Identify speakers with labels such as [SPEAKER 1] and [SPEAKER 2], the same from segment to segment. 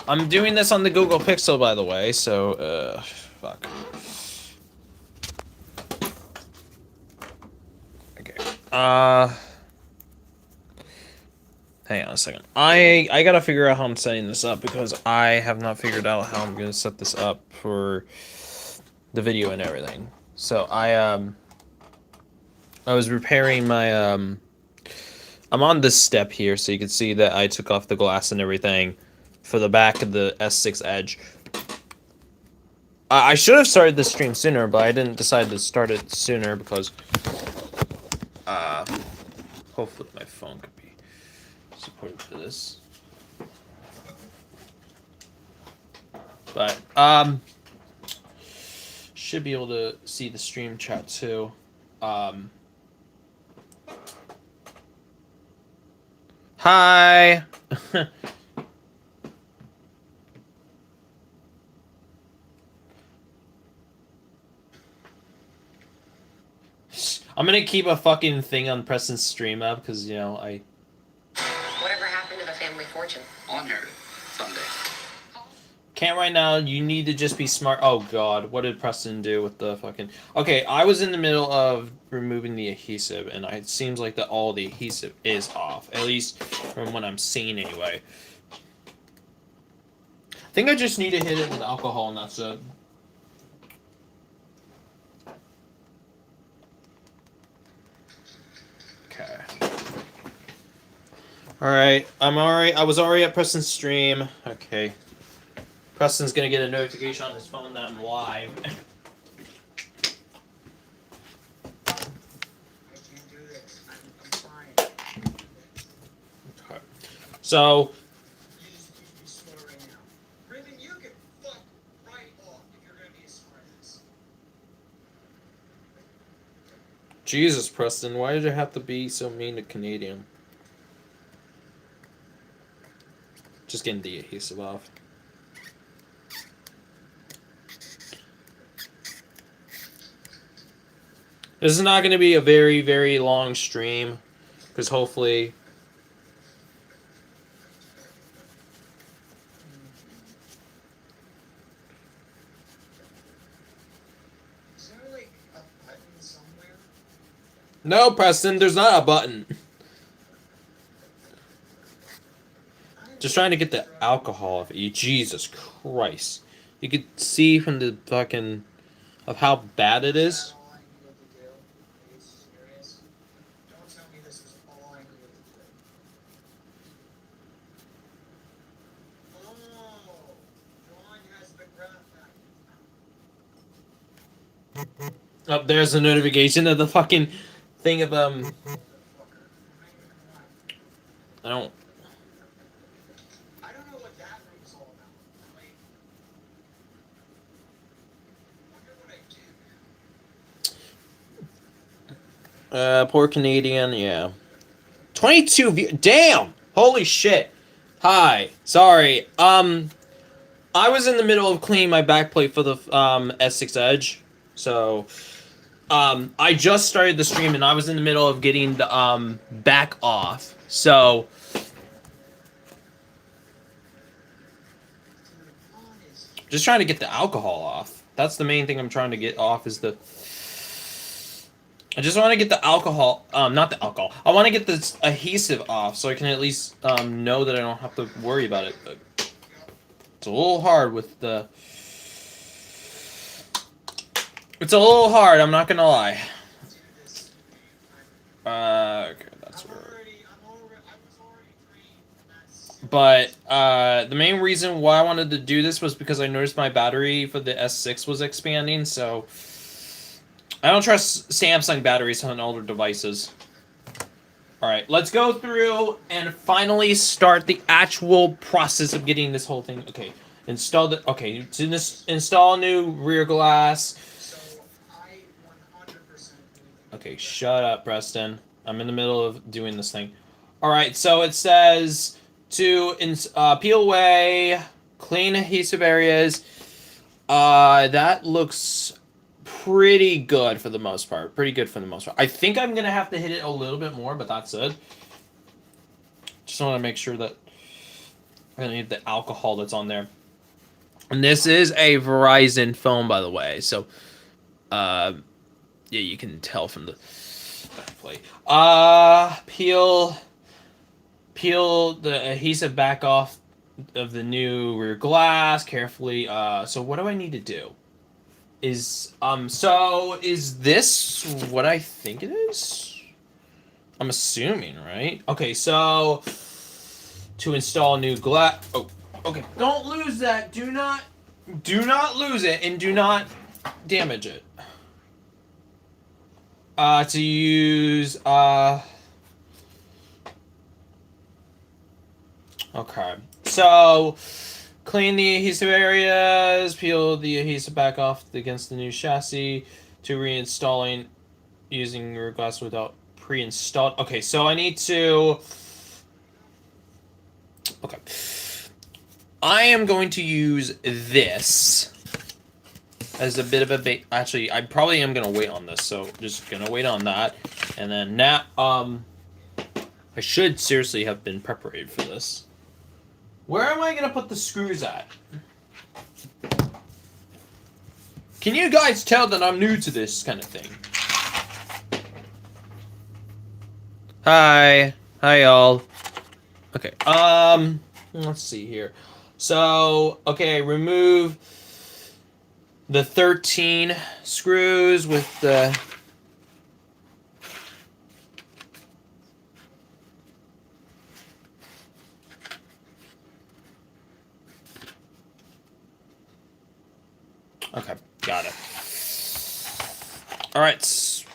[SPEAKER 1] I'm doing this on the Google Pixel, by the way, so, fuck. Okay. Hang on a second. I gotta figure out how I'm setting this up because I have not figured out how I'm gonna set this up for the video and everything. So I was repairing my I'm on this step here, so you can see that I took off the glass and everything for the back of the S6 Edge. I should have started this stream sooner, but I didn't decide to start it sooner because hopefully my phone could be supported for this. But should be able to see the stream chat too. Hi. I'm gonna keep a fucking thing on Preston's stream up because, you know, I...
[SPEAKER 2] Whatever happened to the family fortune?
[SPEAKER 3] I'll inherit it someday.
[SPEAKER 1] Can't right now. You need to just be smart. Oh, God. What did Preston do with the fucking... Okay, I was in the middle of removing the adhesive, and it seems like that all the adhesive is off. At least from what I'm seeing, anyway. I think I just need to hit it with alcohol, and that's it. Okay. Alright, I was already at Preston's stream. Okay. Preston's gonna get a notification on his phone that I'm live. Okay. So... Jesus, Preston, why did you have to be so mean to Canadian? Just getting the adhesive off. This is not going to be a very, very long stream, because hopefully...
[SPEAKER 3] Is there like a button somewhere?
[SPEAKER 1] No, Preston, there's not a button. Just trying to get the alcohol off you. Jesus Christ. You could see from the fucking... of how bad it is. Oh, there's a notification of the fucking thing of, I don't
[SPEAKER 3] know what that room's all about. Like, what I do.
[SPEAKER 1] Poor Canadian, yeah. 22 views. Damn! Holy shit. Hi. Sorry. I was in the middle of cleaning my backplate for the, S6 Edge. So, I just started the stream and I was in the middle of getting the, back off. So... just trying to get the alcohol off. That's the main thing I'm trying to get off is the... I just want to get the alcohol... not the alcohol. I want to get this adhesive off so I can at least know that I don't have to worry about it. But it's a little hard with the... It's a little hard, I'm not gonna lie. Okay, that's where... But, the main reason why I wanted to do this was because I noticed my battery for the S6 was expanding, so... I don't trust Samsung batteries on older devices. Alright, let's go through and finally start the actual process of getting this whole thing... Okay, install the... Okay, to install new rear glass... Okay, shut up, Preston. I'm in the middle of doing this thing. Alright, so it says to peel away, clean adhesive areas. That looks pretty good for the most part. Pretty good for the most part. I think I'm going to have to hit it a little bit more, but that's it. Just want to make sure that I need the alcohol that's on there. And this is a Verizon phone, by the way. So, yeah, you can tell from the plate. Peel the adhesive back off of the new rear glass carefully. So what do I need to do? So is this what I think it is? I'm assuming, right? Okay, so to install new glass. Oh, okay. Don't lose that. Do not lose it, and do not damage it. To use Okay. So clean the adhesive areas, peel the adhesive back off against the new chassis to reinstalling using rear glass without pre-installed. Okay, so I need to. Okay. I am going to use this as a bit of a bait. Actually, I probably am gonna wait on this, so just gonna wait on that, and then now I should seriously have been prepared for this. Where am I gonna put the screws at? Can you guys tell that I'm new to this kind of thing? Hi y'all. Okay, let's see here. So, okay, remove the 13 screws with the Okay, got it. All right, let's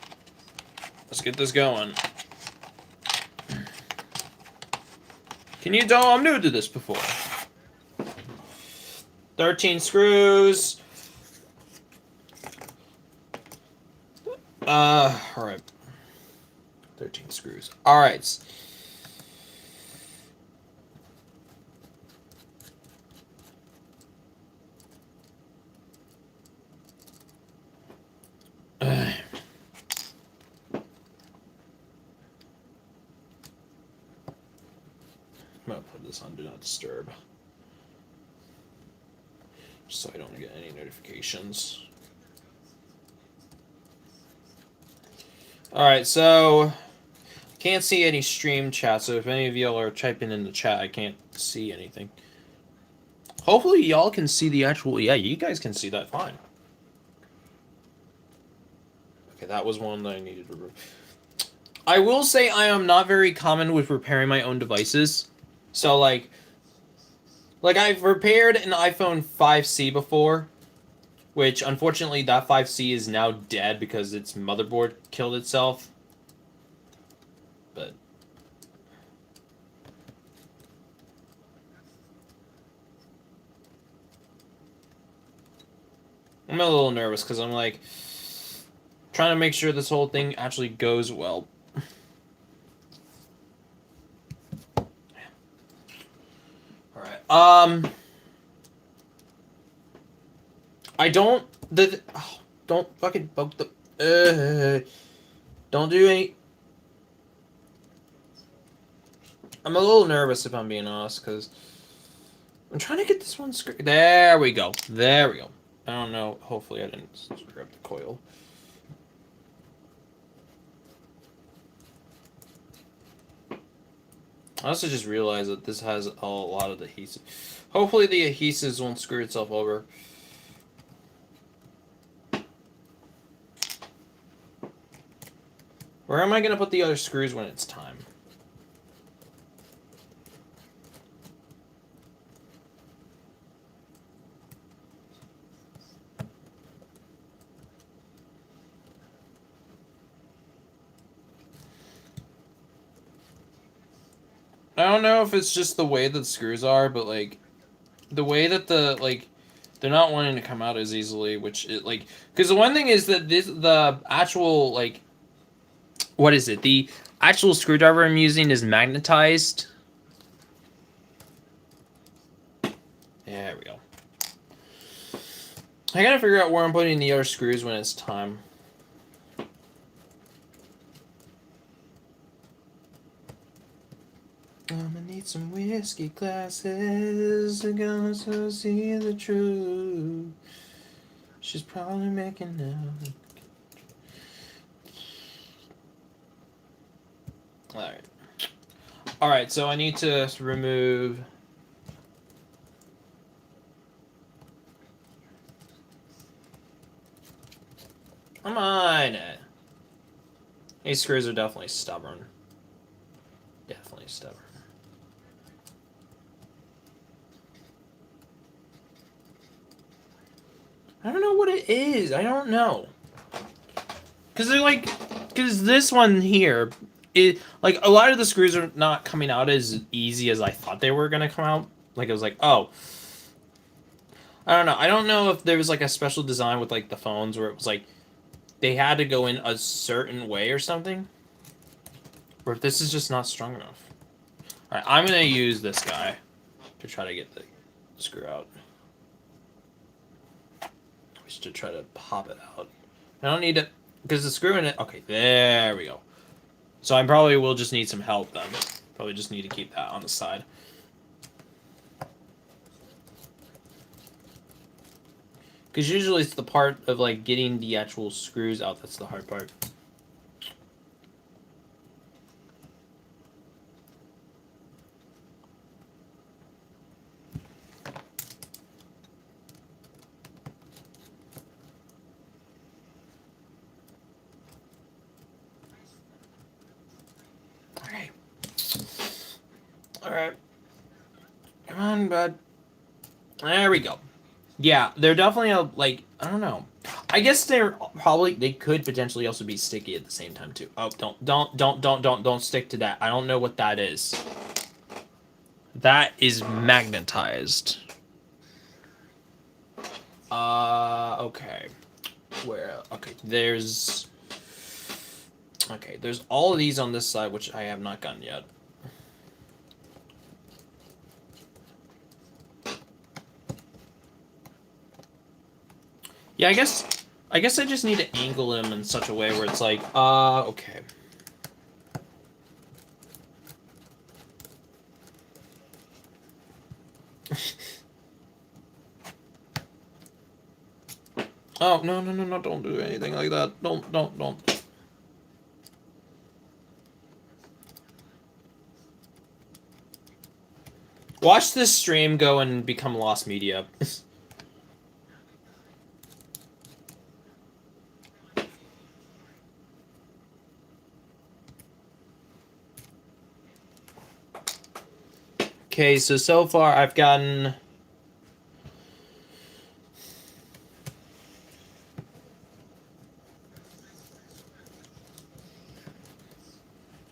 [SPEAKER 1] get this going. Can you tell I'm new to this before? 13 screws. All right. 13 screws. All right. I'm gonna put this on Do Not Disturb, so I don't get any notifications. Alright, so I can't see any stream chat, so if any of y'all are typing in the chat, I can't see anything. Hopefully y'all can see the actual... Yeah, you guys can see that fine. Okay, that was one that I needed to remove. I will say I am not very common with repairing my own devices. So, like I've repaired an iPhone 5C before, which, unfortunately, that 5C is now dead because its motherboard killed itself. But... I'm a little nervous because I'm, like, trying to make sure this whole thing actually goes well. Alright, I don't... don't fucking poke the... don't do any... I'm a little nervous, if I'm being honest, because... I'm trying to get this one screwed... There we go. There we go. I don't know. Hopefully I didn't screw up the coil. I also just realized that this has a lot of adhesive. Hopefully the adhesives won't screw itself over. Where am I going to put the other screws when it's time? I don't know if it's just the way that the screws are, but, like, the way that they're not wanting to come out as easily, which, because the one thing is that the actual, like, what is it? The actual screwdriver I'm using is magnetized. There we go. I gotta figure out where I'm putting the other screws when it's time. need some whiskey glasses. They're gonna so see the truth. She's probably making out. Alright. Alright, so I need to remove... Come on! These screws are definitely stubborn. Definitely stubborn. I don't know what it is. I don't know. Because they're like... Because this one here... like, a lot of the screws are not coming out as easy as I thought they were going to come out. Like, it was like, oh... I don't know. I don't know if there was, like, a special design with, like, the phones where it was, like... They had to go in a certain way or something. Or if this is just not strong enough. Alright, I'm going to use this guy to try to get the screw out. Just to try to pop it out. I don't need to... Because the screw in it... Okay, there we go. So I probably will just need some help then. Probably just need to keep that on the side. Because usually it's the part of like getting the actual screws out that's the hard part. Alright. Alright. Come on, bud. There we go. Yeah, they're definitely like, I don't know. I guess they could potentially also be sticky at the same time too. Oh, don't stick to that. I don't know what that is. That is magnetized. Okay. Okay, there's all of these on this side, which I have not gotten yet. Yeah, I guess I just need to angle them in such a way where it's like, okay. Oh, no, don't do anything like that. Don't. Watch this stream go and become lost media. Okay, so far I've gotten...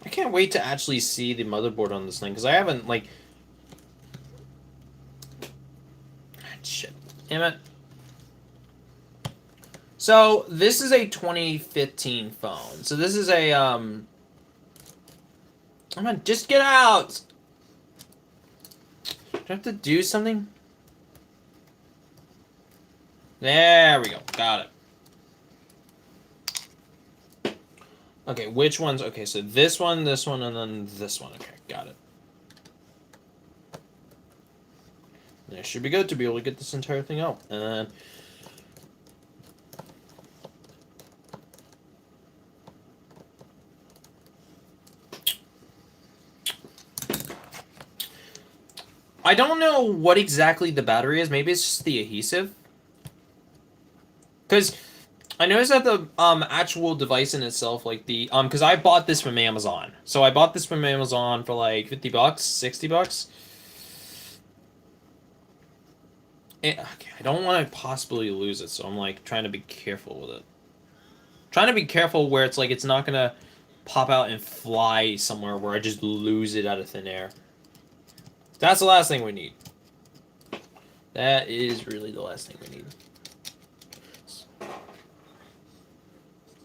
[SPEAKER 1] I can't wait to actually see the motherboard on this thing, because I haven't, like... Shit. Damn it. So, this is a 2015 phone. So this is a, Come on, just get out! Do I have to do something? There we go. Got it. Okay, which ones? Okay, so this one, and then this one. Okay, got it. That should be good to be able to get this entire thing out. And then... I don't know what exactly the battery is. Maybe it's just the adhesive. Because I noticed that the actual device in itself, like the... Because I bought this from Amazon. So I bought this from Amazon for like 50 bucks, 60 bucks. Okay, I don't want to possibly lose it, so I'm like trying to be careful with it. Trying to be careful where it's like it's not going to pop out and fly somewhere where I just lose it out of thin air. That's the last thing we need. That is really the last thing we need.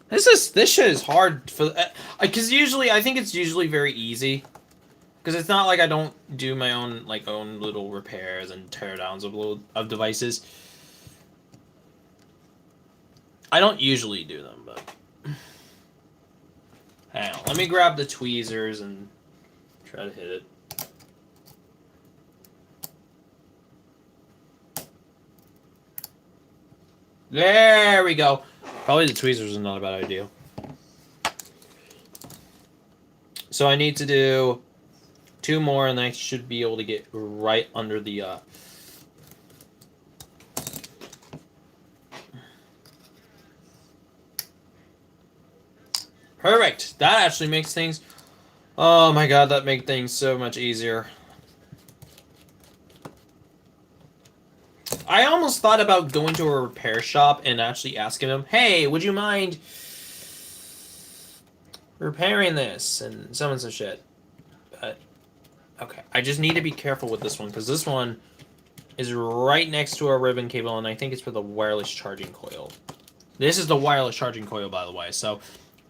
[SPEAKER 1] This shit is hard for... Because usually, I think it's usually very easy. Because it's not like I don't do my own little repairs and teardowns of devices. I don't usually do them, but... Hang on, let me grab the tweezers and try to hit it. There we go. Probably the tweezers are not a bad idea. So I need to do 2 more, and I should be able to get right under the... Perfect. That actually makes things... Oh my god, that makes things so much easier. I almost thought about going to a repair shop and actually asking them, hey, would you mind repairing this? And some shit. But, okay. I just need to be careful with this one, because this one is right next to our ribbon cable, and I think it's for the wireless charging coil. This is the wireless charging coil, by the way, so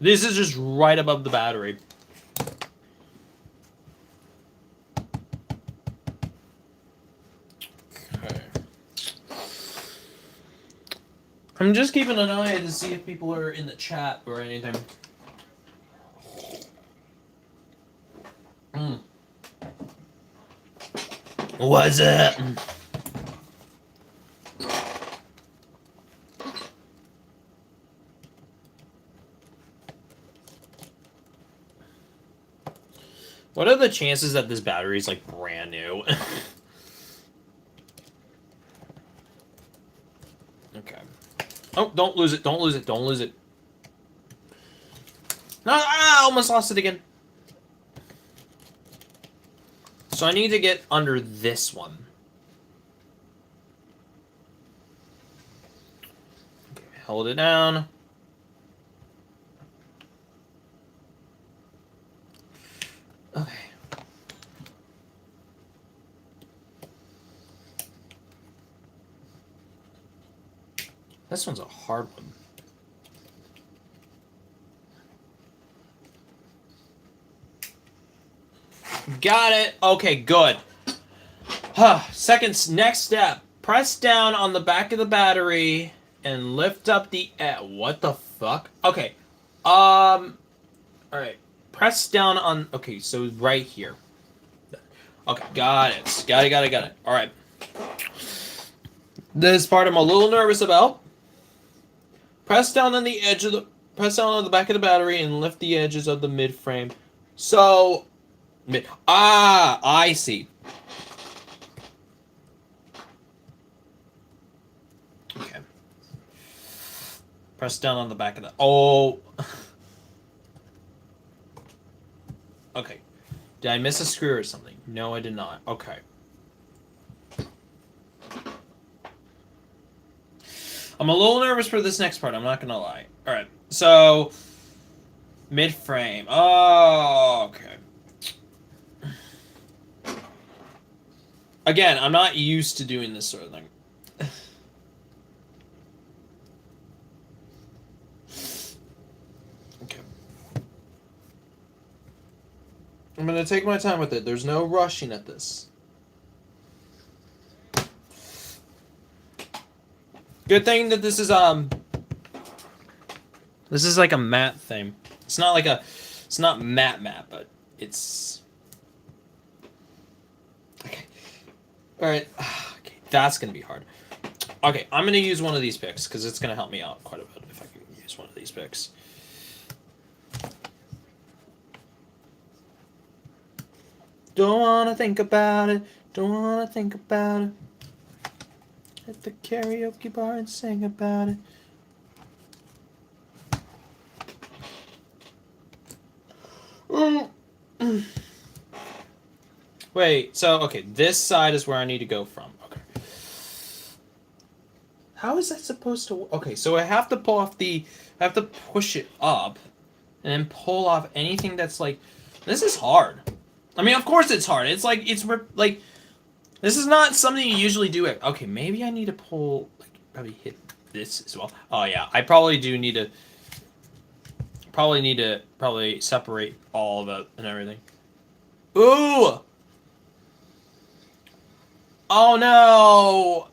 [SPEAKER 1] this is just right above the battery. Okay. I'm just keeping an eye to see if people are in the chat or anything. What's up? What are the chances that this battery is like brand new? Okay. Oh, don't lose it! Don't lose it! Don't lose it! No! Ah! Almost lost it again. So I need to get under this one. Okay, hold it down. Okay. This one's a hard one. Got it. Okay, good. Next step. Press down on the back of the battery and lift up the... what the fuck? Okay. Alright. Press down on... Okay, so right here. Okay, got it. Got it. Alright. This part I'm a little nervous about. Press down on the edge of the... Press down on the back of the battery and lift the edges of the mid-frame. So... I see. Okay. Press down on the back of the... Oh. Okay. Did I miss a screw or something? No, I did not. Okay. I'm a little nervous for this next part, I'm not gonna lie. Alright, so... Mid-frame. Oh, okay. Again, I'm not used to doing this sort of thing. Okay. I'm gonna take my time with it. There's no rushing at this. Good thing that this is like a matte thing. It's not like it's not matte, but it's... Okay. Alright. Okay, that's gonna be hard. Okay, I'm gonna use one of these picks, because it's gonna help me out quite a bit if I can use one of these picks. Don't wanna think about it. Don't wanna think about it. Hit the karaoke bar and sing about it. Wait, so, okay, this side is where I need to go from. Okay. How is that supposed to... Okay, so I have to pull off the... I have to push it up, and then pull off anything that's like... This is hard. I mean, of course it's hard. It's like, like... This is not something you usually do. Okay, maybe I need to pull... Like, probably hit this as well. Oh, yeah, I probably do need to... Probably separate all of it and everything. Ooh! Oh no!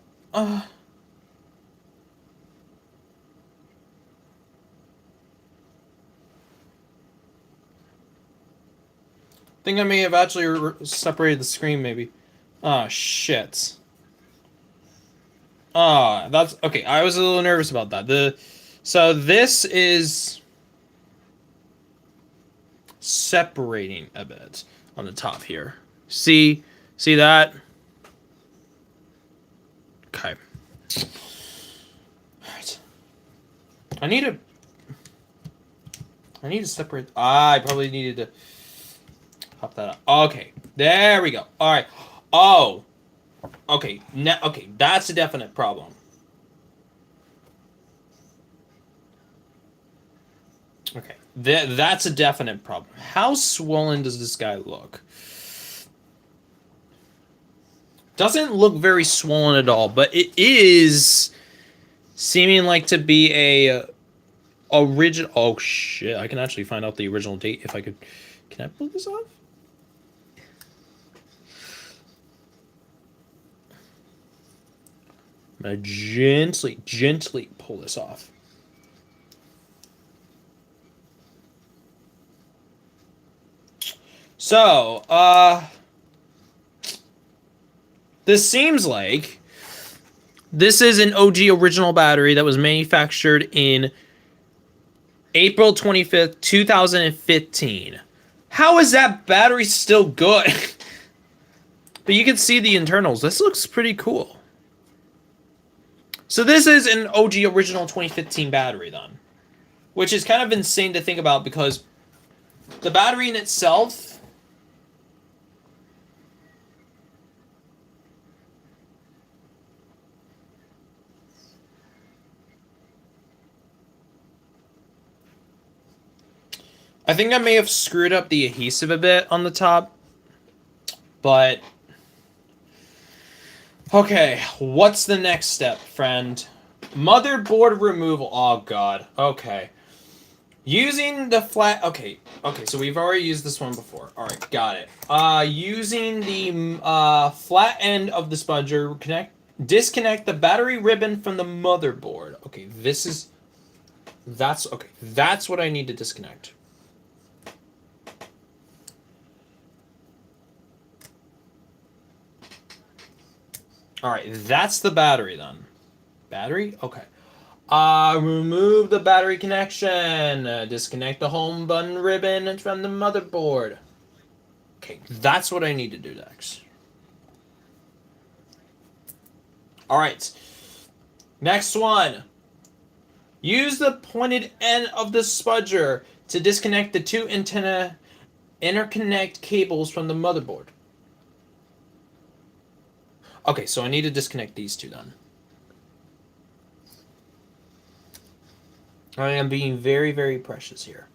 [SPEAKER 1] Think I may have actually separated the screen, maybe. Oh, shit. That's okay. I was a little nervous about that. So this is separating a bit on the top here. See that? Okay. All right. I need to separate. I probably needed to pop that up. Okay, there we go. All right. Oh, okay. Now, okay, that's a definite problem. Okay, that's a definite problem. How swollen does this guy look? Doesn't look very swollen at all, but it is seeming like to be a original. Oh shit! I can actually find out the original date if I could. Can I pull this off? I'm gonna gently pull this off. So, this seems like this is an OG original battery that was manufactured in April 25th, 2015. How is that battery still good? But you can see the internals. This looks pretty cool. So this is an OG original 2015 battery then, which is kind of insane to think about because the battery in itself, I think I may have screwed up the adhesive a bit on the top, but okay, what's the next step, friend? Motherboard removal. Oh god. Okay. Using the flat. Okay, so we've already used this one before. All right, got it. Using the flat end of the spudger, disconnect the battery ribbon from the motherboard. Okay, that's what I need to disconnect. All right, that's the battery then. Battery? Okay. Remove the battery connection. Disconnect the home button ribbon from the motherboard. Okay, that's what I need to do next. All right. Next one. Use the pointed end of the spudger to disconnect the two interconnect cables from the motherboard. Okay, so I need to disconnect these two then. I am being very, very precious here.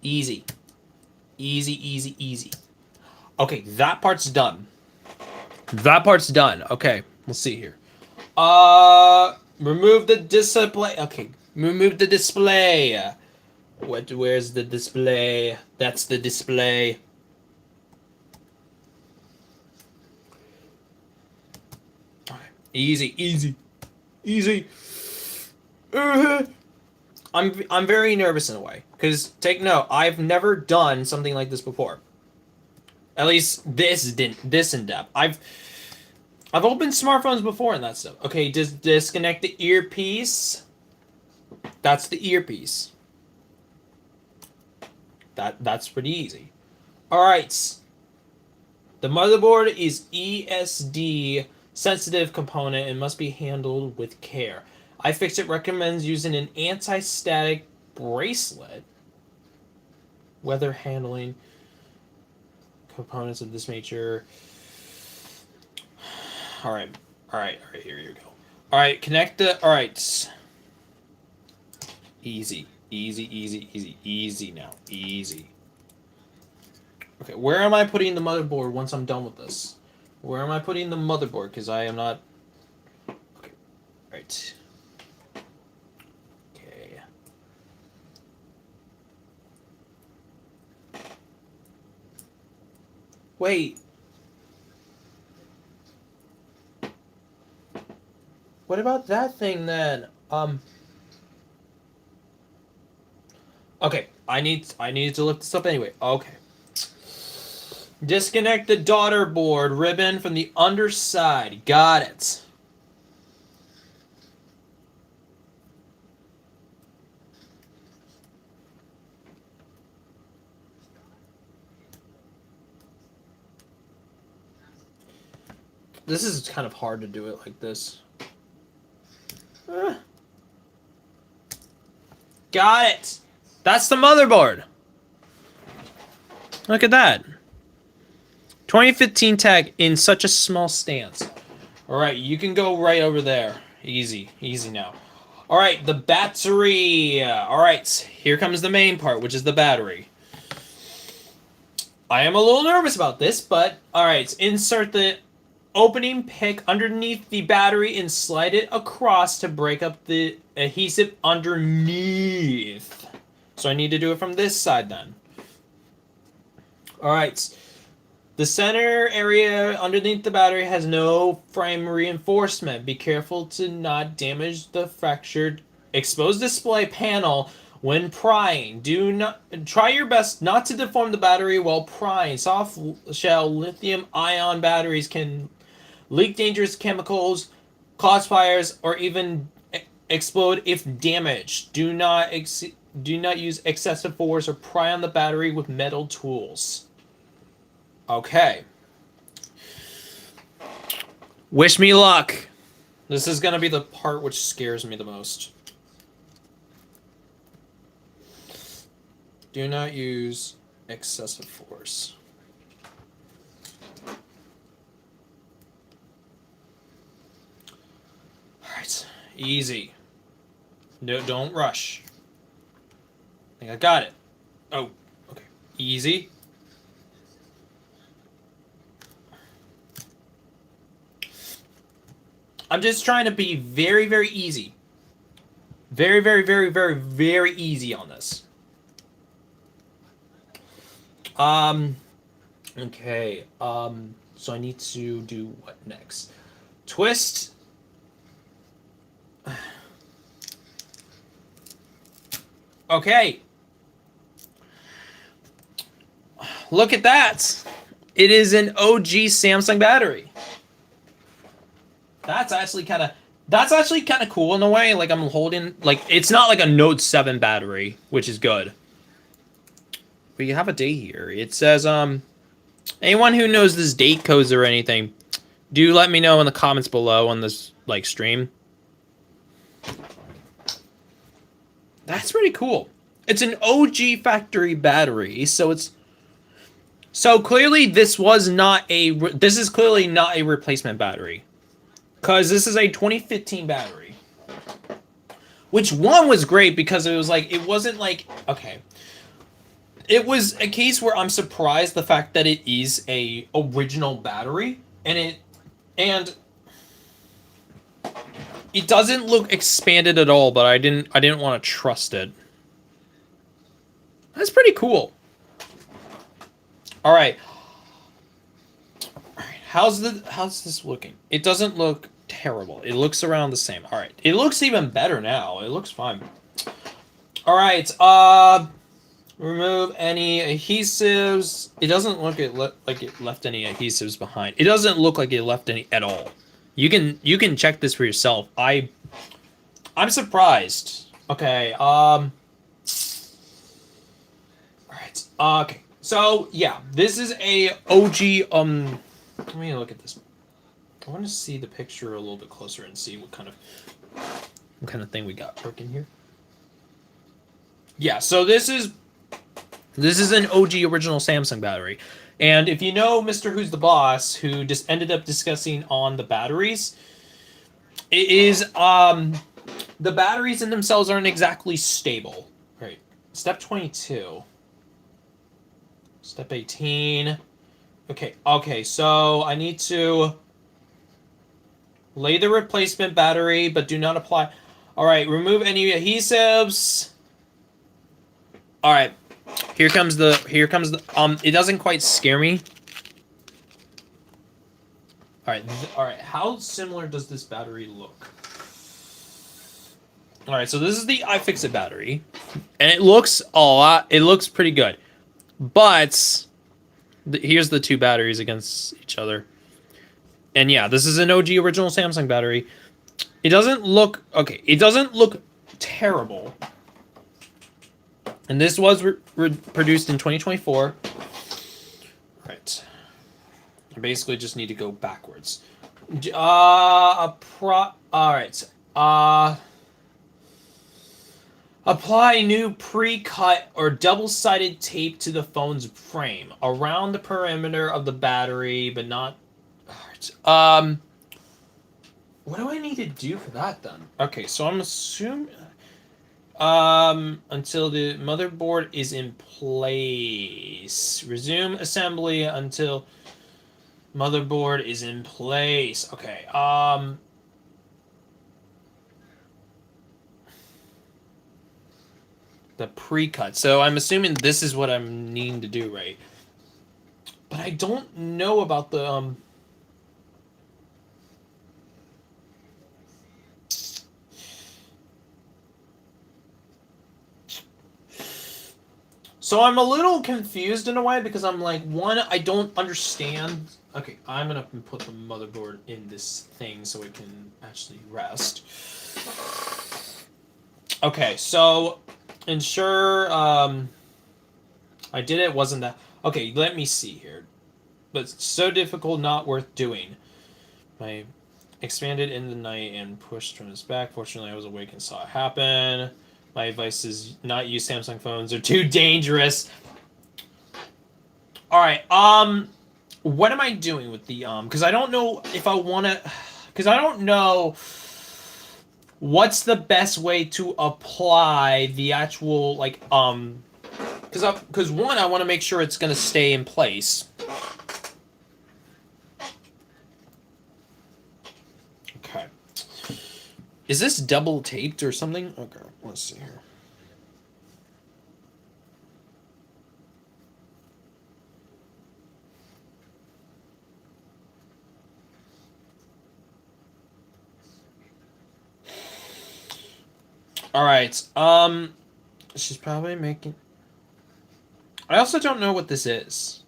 [SPEAKER 1] Easy. Easy. Okay, that part's done. Okay, let's see here. Remove the display. Okay, remove the display. Where's the display? That's the display. Easy. I'm very nervous in a way because take note, I've never done something like this before. At least this in depth. I've opened smartphones before and that stuff. Okay, just disconnect the earpiece. That's the earpiece. That's pretty easy. All right. The motherboard is ESD sensitive component and must be handled with care. iFixit recommends using an anti-static bracelet. Weather handling components of this nature. All right, here you go. All right, connect the, all right. Easy now, easy. Okay, where am I putting the motherboard once I'm done with this? Where am I putting the motherboard? Because I am not... Okay, right. Okay. Wait. What about that thing then? Okay, I need to look this up anyway. Okay. Disconnect the daughter board ribbon from the underside. Got it. This is kind of hard to do it like this. Got it! That's the motherboard! Look at that. 2015 tag in such a small stance. Alright, you can go right over there. Easy. Easy now. Alright, the battery. Alright, here comes the main part, which is the battery. I am a little nervous about this, but alright, insert the opening pick underneath the battery and slide it across to break up the adhesive underneath. So I need to do it from this side then. Alright. The center area underneath the battery has no frame reinforcement. Be careful to not damage the fractured exposed display panel when prying. Do not try your best not to deform the battery while prying. Soft shell lithium-ion batteries can leak dangerous chemicals, cause fires, or even explode if damaged. Do not use excessive force or pry on the battery with metal tools. Okay. Wish me luck. This is going to be the part which scares me the most. Do not use excessive force. Alright. Easy. No, don't rush. I think I got it. Oh, okay. Easy. I'm just trying to be very, very easy. Very, very, very, very, very easy on this. Okay. So I need to do what next? Twist. Okay. Look at that. It is an OG Samsung battery. That's actually kind of cool in a way. Like I'm holding, like it's not like a Note 7 battery, which is good. But you have a date here. It says anyone who knows this date codes or anything, do let me know in the comments below on this like stream. That's pretty cool. It's an OG factory battery, so clearly this is clearly not a replacement battery. Because this is a 2015 battery. Which one was great because it was like, it wasn't like, okay. It was a case where I'm surprised the fact that it is a original battery. And it doesn't look expanded at all, but I didn't want to trust it. That's pretty cool. Alright. How's this looking? It doesn't look terrible. It looks around the same. All right. It looks even better now. It looks fine. All right. Remove any adhesives. It doesn't look like it left any adhesives behind. It doesn't look like it left any at all. You can check this for yourself. I'm surprised. Okay. All right. Okay. So yeah, this is a OG. Let me look at this. I want to see the picture a little bit closer and see what kind of thing we got working here. Yeah, so this is an OG original Samsung battery. And if you know Mr. Who's the Boss, who just ended up discussing on the batteries, it is the batteries in themselves aren't exactly stable. Right. Step 22. Step 18. Okay, so I need to lay the replacement battery, but do not apply. All right, remove any adhesives. All right, here comes the, it doesn't quite scare me. All right, how similar does this battery look? All right, so this is the iFixit battery, and it looks pretty good, but here's the two batteries against each other. And yeah, this is an OG original Samsung battery. It doesn't look... Okay, it doesn't look terrible. And this was produced in 2024. Right. I basically just need to go backwards. Alright. Apply new pre-cut or double-sided tape to the phone's frame around the perimeter of the battery, but not. What do I need to do for that then? Okay, so I'm assuming until the motherboard is in place. Resume assembly until motherboard is in place. Okay. The pre-cut. So I'm assuming this is what I'm needing to do, right? But I don't know about the So I'm a little confused in a way because I'm like, one, I don't understand. Okay, I'm gonna put the motherboard in this thing so it can actually rest. Okay, so ensure I did it, wasn't that okay, let me see here. But it's so difficult, not worth doing. I expanded in the night and pushed from his back. Fortunately I was awake and saw it happen. My advice is not use Samsung phones. They're too dangerous. All right. What am I doing with the because I don't know if I want to because I don't know what's the best way to apply the actual like because one I want to make sure it's going to stay in place. Okay. Is this double taped or something? Okay, let's see here. All right. She's probably making. I also don't know what this is.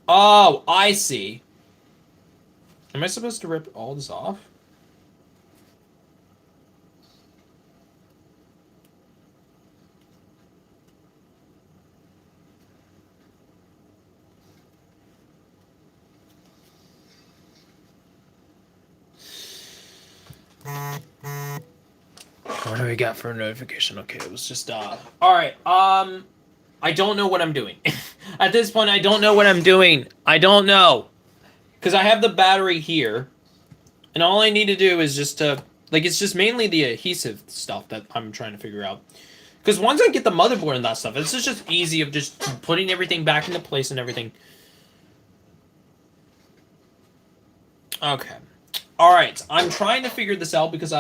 [SPEAKER 1] Oh, I see. Am I supposed to rip all this off? What do we got for a notification? Okay, it was just Alright, I don't know what I'm doing. At this point, I don't know what I'm doing. I don't know. Because I have the battery here. And all I need to do is just to... Like, it's just mainly the adhesive stuff that I'm trying to figure out. Because once I get the motherboard and that stuff, it's just easy of just putting everything back into place and everything. Okay. Alright, I'm trying to figure this out because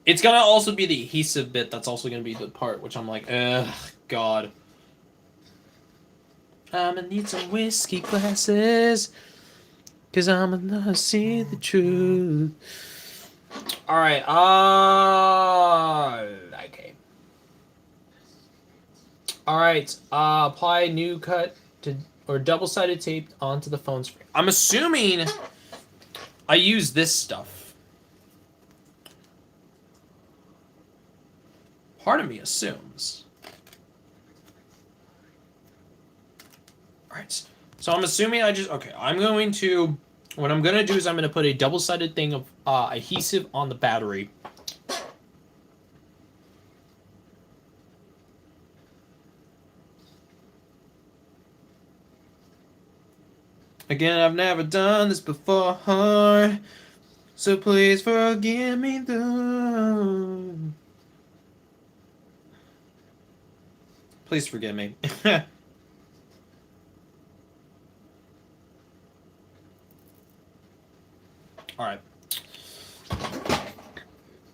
[SPEAKER 1] it's gonna also be the adhesive bit that's also gonna be the part, which I'm like, ugh, God. I'ma need some whiskey glasses, cause I'ma not see the truth. Alright, okay. Alright, apply new cut to, or double-sided tape onto the phone screen. I'm assuming I use this stuff. Part of me assumes. Alright, so I'm assuming okay, I'm going to, what I'm going to do is I'm going to put a double-sided thing of adhesive on the battery. Again, I've never done this before, so please forgive me though. Please forgive me. Alright.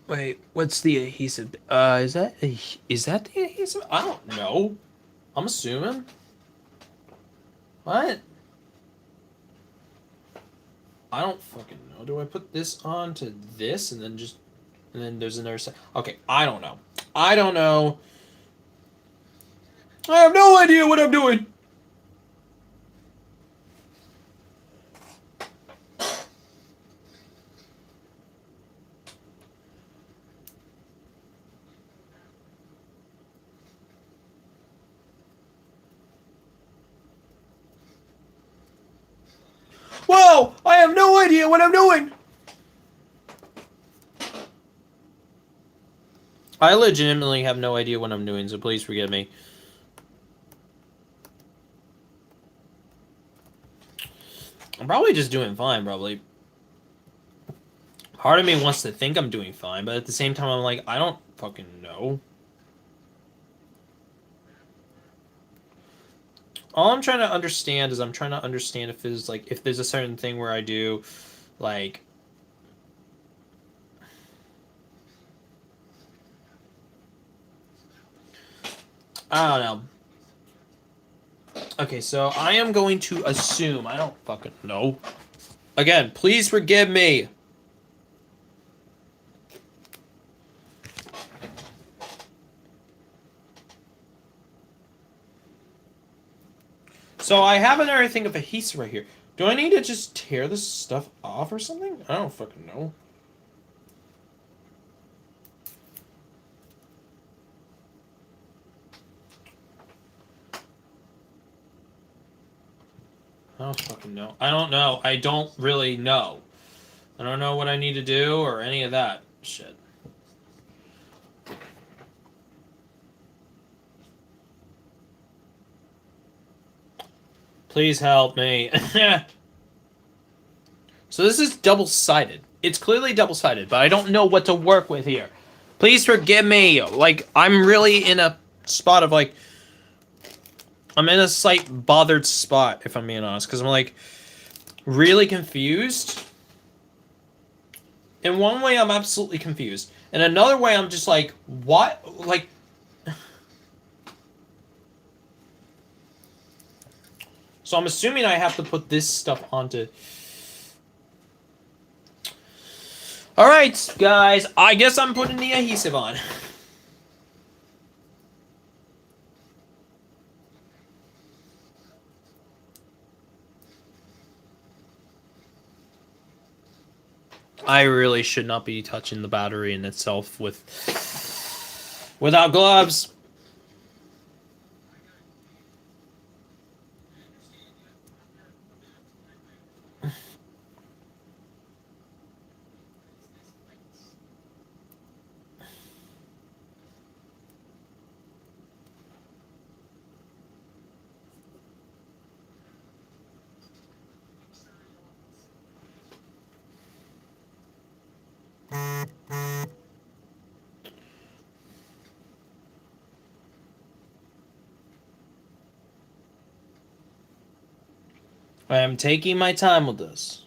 [SPEAKER 1] Wait, what's the adhesive? Is that the adhesive? I don't know. I'm assuming. What? I don't fucking know. Do I put this onto this and then just... And then there's another side? Okay, I don't know. I don't know. I have no idea what I'm doing. Whoa! I have no idea what I'm doing! I legitimately have no idea what I'm doing, so please forgive me. I'm probably just doing fine, probably. Part of me wants to think I'm doing fine, but at the same time, I'm like, I don't fucking know. All I'm trying to understand is I'm trying to understand if there's like if there's a certain thing where I do like I don't know. Okay, so I am going to assume I don't fucking know. Again, please forgive me. So I have another thing of adhesive right here. Do I need to just tear this stuff off or something? I don't fucking know. I don't fucking know. I don't know. I don't really know. I don't know what I need to do or any of that shit. Please help me. So this is double-sided. It's clearly double-sided, but I don't know what to work with here. Please forgive me. Like, I'm really in a spot of, like... I'm in a slight bothered spot, if I'm being honest. Because I'm, like, really confused. In one way, I'm absolutely confused. In another way, I'm just like, what? Like... So I'm assuming I have to put this stuff onto... Alright, guys. I guess I'm putting the adhesive on. I really should not be touching the battery in itself without gloves. I am taking my time with this.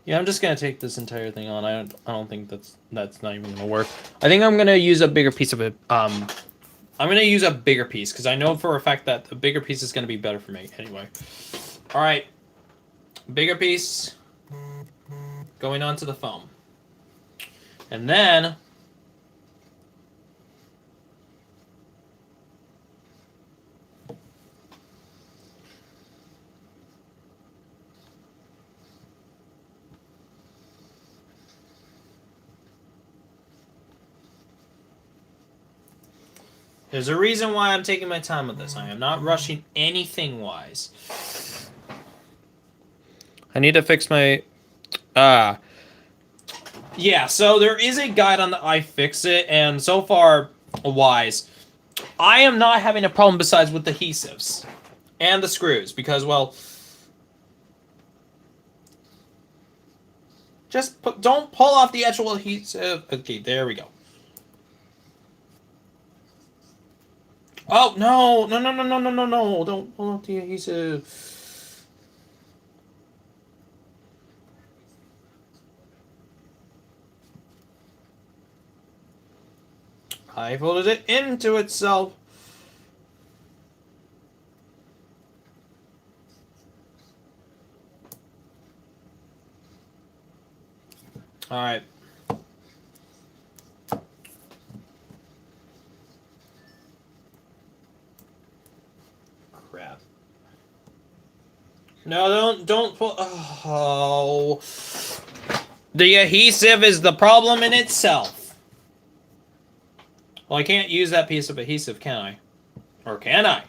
[SPEAKER 1] Yeah, I'm just gonna take this entire thing on. I don't think that's not even gonna work. I think I'm gonna use a bigger piece of it. I'm gonna use a bigger piece because I know for a fact that the bigger piece is gonna be better for me anyway. All right, bigger piece going onto the foam, and then. There's a reason why I'm taking my time with this. I am not rushing anything wise. I need to fix my... Yeah, so there is a guide on the iFixit, and so far, wise, I am not having a problem besides with the adhesives. And the screws, because, well... Just don't pull off the actual adhesive. Okay, there we go. Oh, no, no, no, no, no, no, no, no. Don't pull out the adhesive. I folded it into itself. All right. Crap. No, don't pull. Oh. The adhesive is the problem in itself. Well, I can't use that piece of adhesive, can I? Or can I?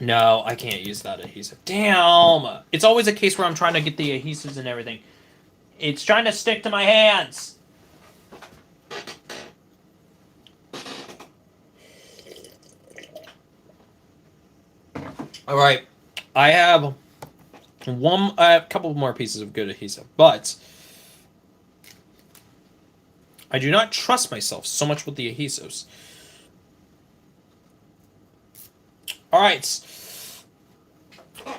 [SPEAKER 1] No, I can't use that adhesive. Damn! It's always a case where I'm trying to get the adhesives and everything. It's trying to stick to my hands. All right, I have a couple more pieces of good adhesive, but I do not trust myself so much with the adhesives. All right,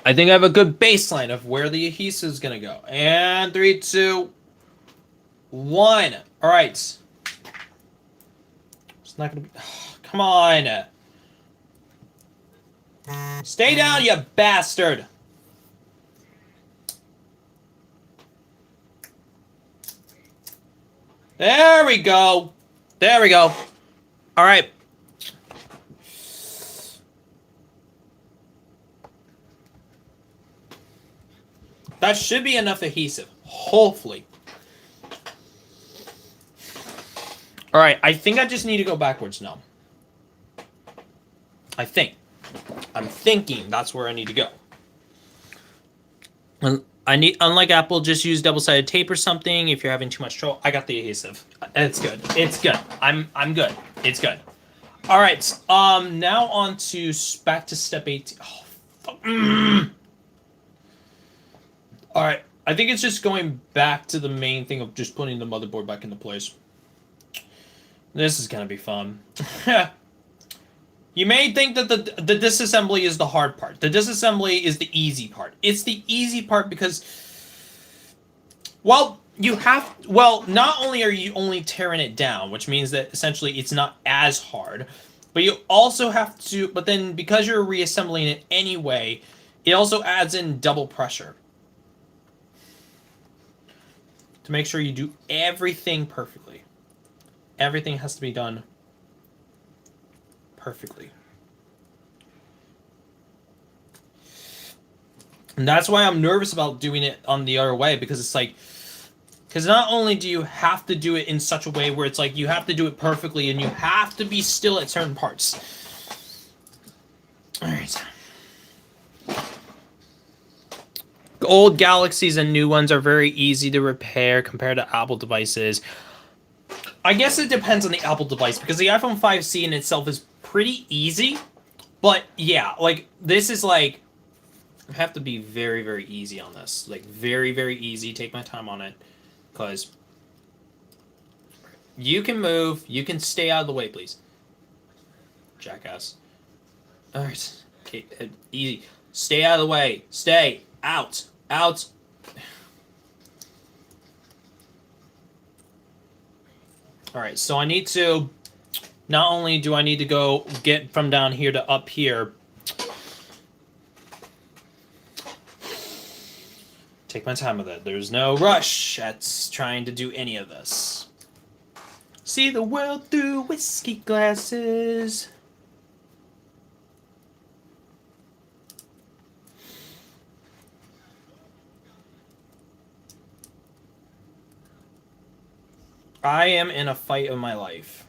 [SPEAKER 1] I think I have a good baseline of where the adhesive is gonna go. And 3, 2, 1. All right, it's not gonna be. Oh, come on, stay down, you bastard. There we go. There we go. All right. That should be enough adhesive. Hopefully. All right. I think I just need to go backwards now. I think. I'm thinking that's where I need to go. Unlike Apple, just use double-sided tape or something if you're having too much trouble. I got the adhesive. It's good. It's good. I'm good. It's good. All right. Now on to back to step 18. Oh, fuck. All right. I think it's just going back to the main thing of just putting the motherboard back into place. This is gonna be fun. You may think that the disassembly is the hard part. The disassembly is the easy part. It's the easy part because, well, not only are you only tearing it down, which means that essentially it's not as hard, but you also have to, but then because you're reassembling it anyway, it also adds in double pressure to make sure you do everything perfectly. Everything has to be done perfectly. And that's why I'm nervous about doing it on the other way, because it's like, because not only do you have to do it in such a way where it's like you have to do it perfectly and you have to be still at certain parts. All right. Old Galaxies and new ones are very easy to repair compared to Apple devices. I guess it depends on the Apple device, because the iPhone 5C in itself is pretty easy. But yeah, like this is like, I have to be very, very easy on this. Like very, very easy. Take my time on it, because you can move. You can stay out of the way, please. Jackass. All right. Okay, easy. Stay out of the way. Stay out. Out. All right, so I need to, not only do I need to go get from down here to up here, take my time with it. There's no rush at trying to do any of this. See the world through whiskey glasses. I am in a fight of my life.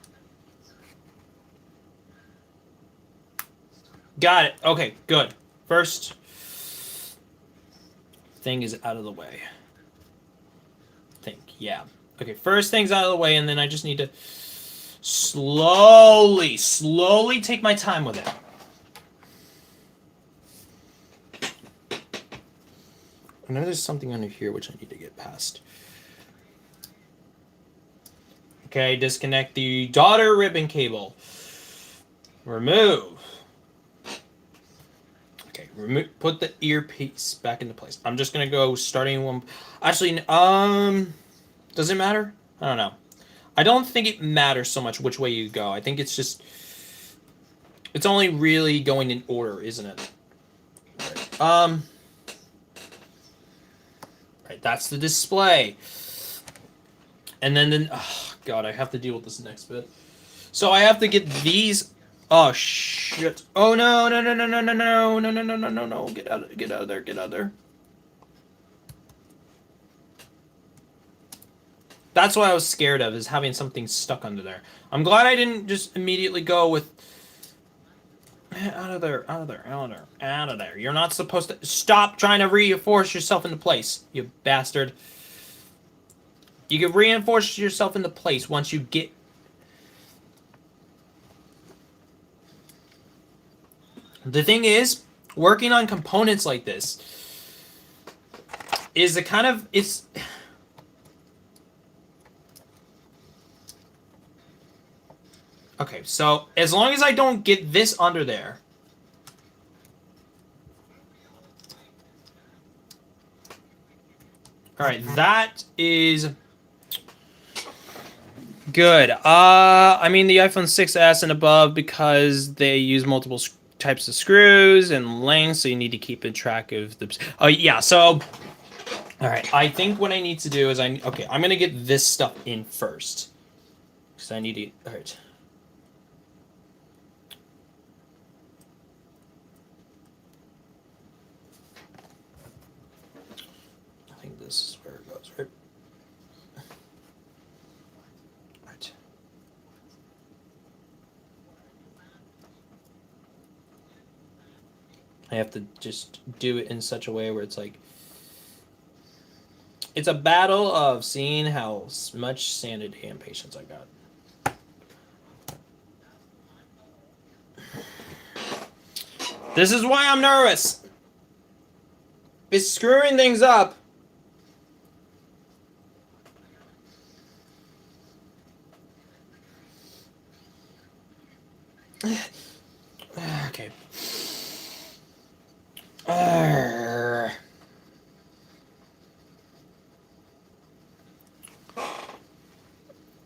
[SPEAKER 1] Got it. Okay, good. First thing is out of the way. Yeah. Okay, first thing's out of the way, and then I just need to slowly take my time with it. I know there's something under here which I need to get past. Okay, disconnect the daughter ribbon cable. Remove. Okay, put the earpiece back into place. I'm just gonna go starting one. Actually, does it matter? I don't know. I don't think it matters so much which way you go. I think it's just, it's only really going in order, isn't it? Right. Right, that's the display. And then, oh god, I have to deal with this next bit. So I have to get these. Oh shit! Oh no! No! No! No! No! No! No! No! No! No! No! No! No! Get out! Get out of there! Get out of there! That's what I was scared of, is having something stuck under there. I'm glad I didn't just immediately go with. Out of there, out of there, out of there, out of there. You're not supposed to... Stop trying to reinforce yourself into place, you bastard. You can reinforce yourself into place once you get... The thing is, working on components like this is a kind of... It's... Okay, so as long as I don't get this under there... Alright, that is... Good. I mean the iPhone 6s and above because they use multiple types of screws and lengths, so you need to keep a track of the... Oh, yeah, so... Alright, I think what I need to do is Okay, I'm gonna get this stuff in first. Because I need to... Alright. I think this is where it goes, right? Right. I have to just do it in such a way where it's like... It's a battle of seeing how much sanity and patience I got. This is why I'm nervous. It's screwing things up. Okay.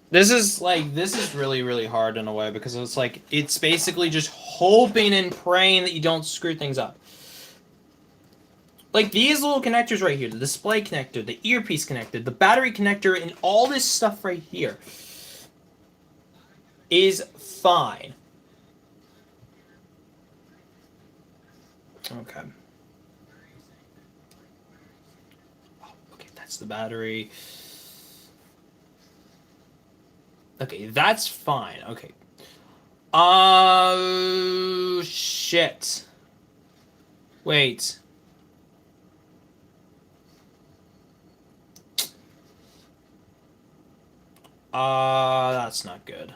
[SPEAKER 1] This is really, really hard in a way because it's like, it's basically just hoping and praying that you don't screw things up. Like these little connectors right here, the display connector, the earpiece connector, the battery connector, and all this stuff right here is fine. Okay. Oh, okay, that's the battery. Okay, that's fine. Okay. Oh, shit. Wait. That's not good.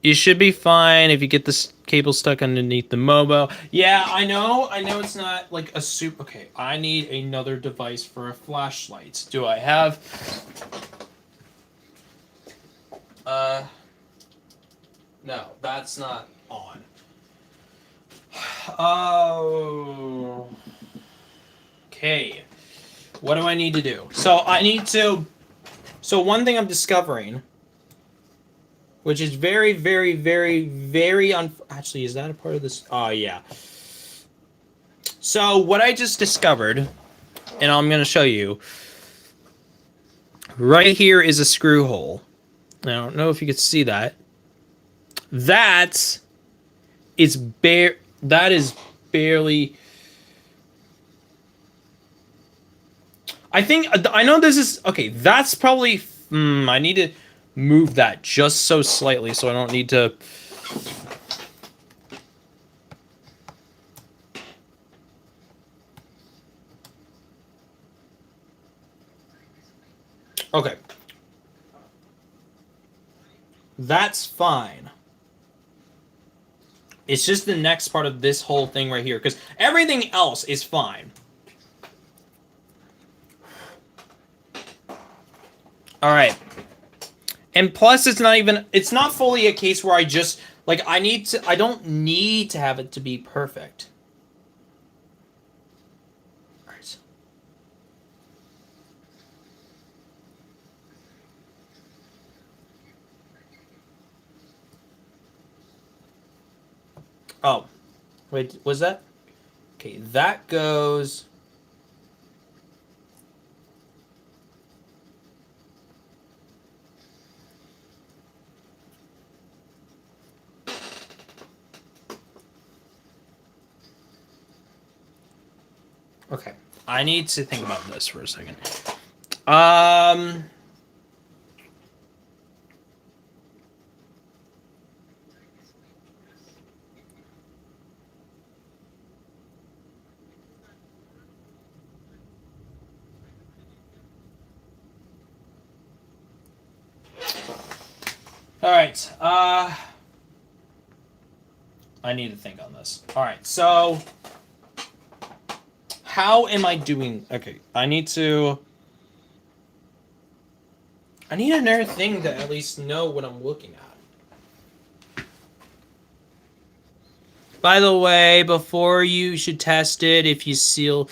[SPEAKER 1] You should be fine if you get this cable stuck underneath the Mobo. Yeah, I know it's not like a super... Okay, I need another device for a flashlight. Do I have... No, that's not on. Oh... Okay. What do I need to do? So I need to... So one thing I'm discovering... Which is very, very, very, very Actually, is that a part of this? Oh, yeah. So, what I just discovered, and I'm going to show you, right here is a screw hole. I don't know if you can see that. That is barely... I know this is... Okay, that's probably... I need to... move that just so slightly so I don't need to... Okay. That's fine. It's just the next part of this whole thing right here, because everything else is fine. Alright. And plus, it's not fully a case where I just, like, I don't need to have it to be perfect. All right. Oh, wait, was that? Okay, that goes... Okay, I need to think about this for a second. Alright, I need to think on this. Alright, so how am I doing? Okay, I need another thing to at least know what I'm looking at. By the way, before you should test it, if you seal,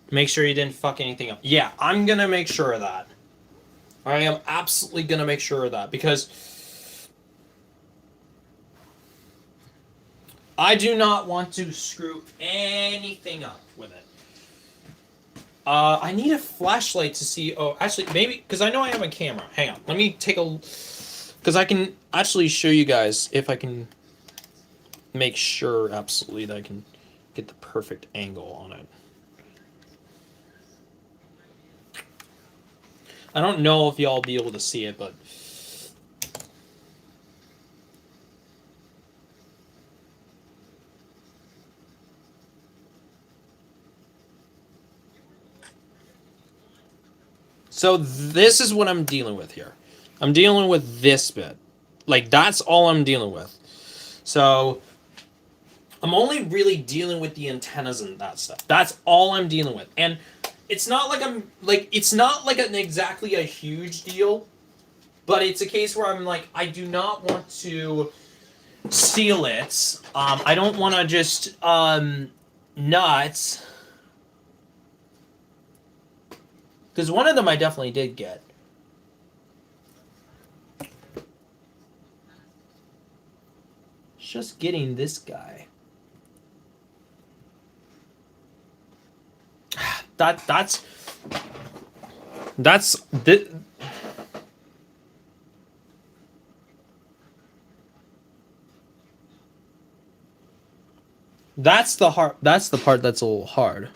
[SPEAKER 1] make sure you didn't fuck anything up. Yeah, I'm gonna make sure of that. I am absolutely gonna make sure of that because I do not want to screw anything up with it. I need a flashlight to see. Oh, actually, maybe because I know I have a camera. Hang on, let me take a. Because I can actually show you guys if I can make sure absolutely that I can get the perfect angle on it. I don't know if y'all will be able to see it, but so this is what I'm dealing with here. I'm dealing with this bit. Like, that's all I'm dealing with. So I'm only really dealing with the antennas and that stuff. That's all I'm dealing with. And it's not like it's not like exactly a huge deal, but it's a case where I'm like, I do not want to seal it. I don't want to just, not. Because one of them I definitely did get. It's just getting this guy. That's the hard. That's the part that's a little hard.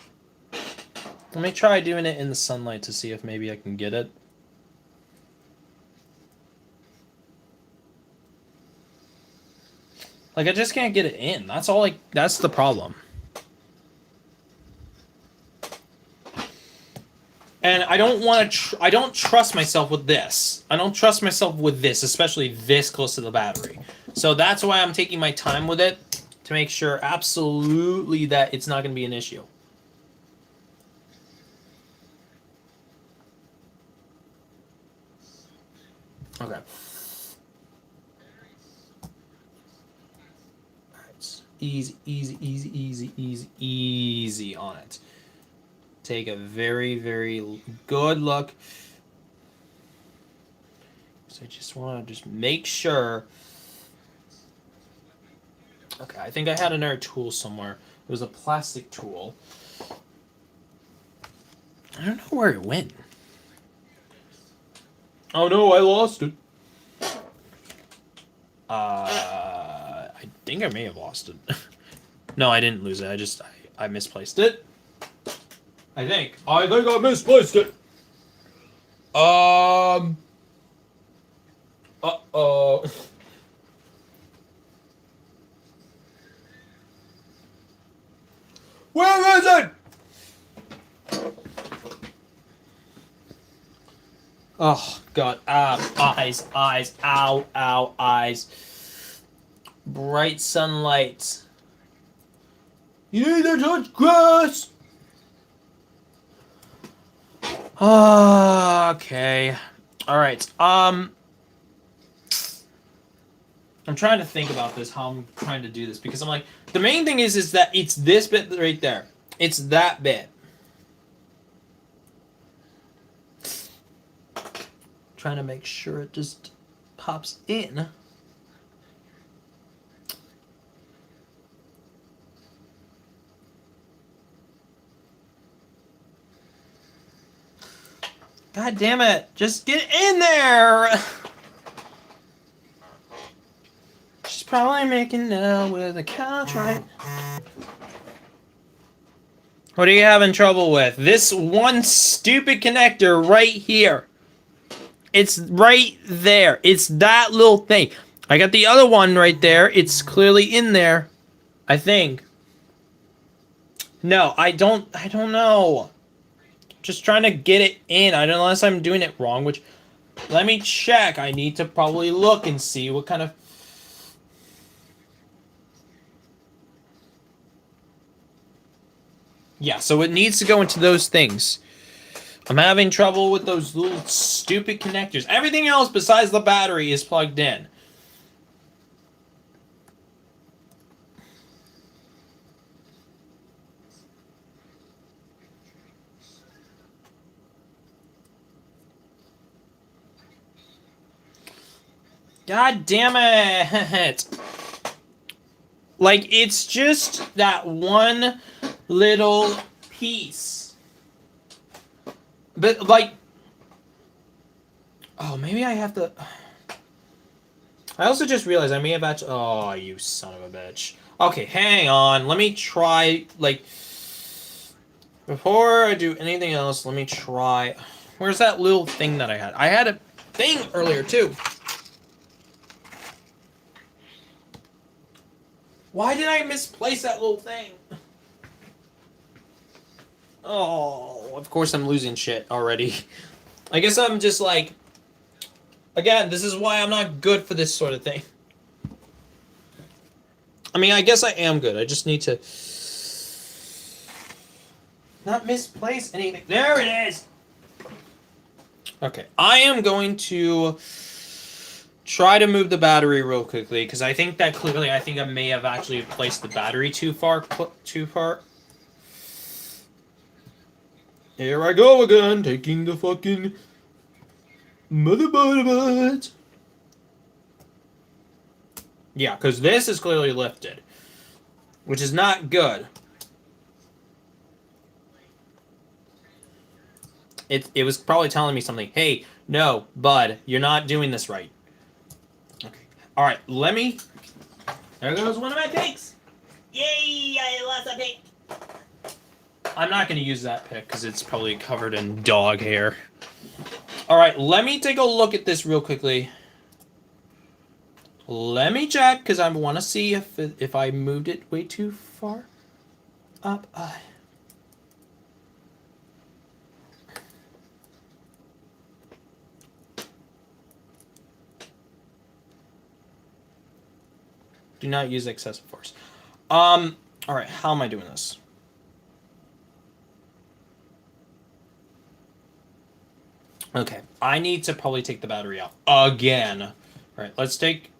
[SPEAKER 1] Let me try doing it in the sunlight to see if maybe I can get it. Like, I just can't get it in. That's all. Like, that's the problem. And I don't want to. I don't trust myself with this. I don't trust myself with this, especially this close to the battery. So that's why I'm taking my time with it to make sure absolutely that it's not going to be an issue. Okay. Alright. Easy on it. Take a very, very good look. So I just want to just make sure. Okay, I think I had another tool somewhere. It was a plastic tool. I don't know where it went. Oh no, I lost it. I think I may have lost it. No, I didn't lose it. I misplaced it. I think I misplaced it. Uh-oh. Where is it? Oh, God. Eyes. Ow, eyes. Bright sunlight. You need to touch grass. Okay. Alright. I'm trying to think about this, how I'm trying to do this, because I'm like, the main thing is that it's this bit right there. It's that bit. Trying to make sure it just pops in. God damn it! Just get in there! She's probably making out with a couch, right? What are you having trouble with? This one stupid connector right here. It's right there. It's that little thing. I got the other one right there. It's clearly in there. I think. No, I don't know. Just trying to get it in. I don't know unless I'm doing it wrong, which Let me check. I need to probably look and see what kind of... Yeah, so it needs to go into those things. I'm having trouble with those little stupid connectors. Everything else besides the battery is plugged in. God damn it! Like, it's just that one little piece. But, like... Oh, maybe I have to... I also just realized I may have actually... Oh, you son of a bitch. Okay, hang on. Let me try, like... Before I do anything else, let me try... Where's that little thing that I had? I had a thing earlier, too. Why did I misplace that little thing? Oh, of course I'm losing shit already. I guess I'm just like... Again, this is why I'm not good for this sort of thing. I mean, I guess I am good. I just need to... Not misplace anything. There it is! Okay, I am going to... Try to move the battery real quickly, because I think that clearly, I think I may have actually placed the battery too far. Here I go again, taking the fucking motherboard. Yeah, because this is clearly lifted, which is not good. It was probably telling me something. Hey, no, bud, you're not doing this right. Okay. All right, let me... There goes one of my picks. Yay, I lost a pick. I'm not going to use that pick because it's probably covered in dog hair. All right, let me take a look at this real quickly. Let me check because I want to see if I moved it way too far up. Do not use excessive force. All right, how am I doing this? Okay, I need to probably take the battery out again. All right, let's take...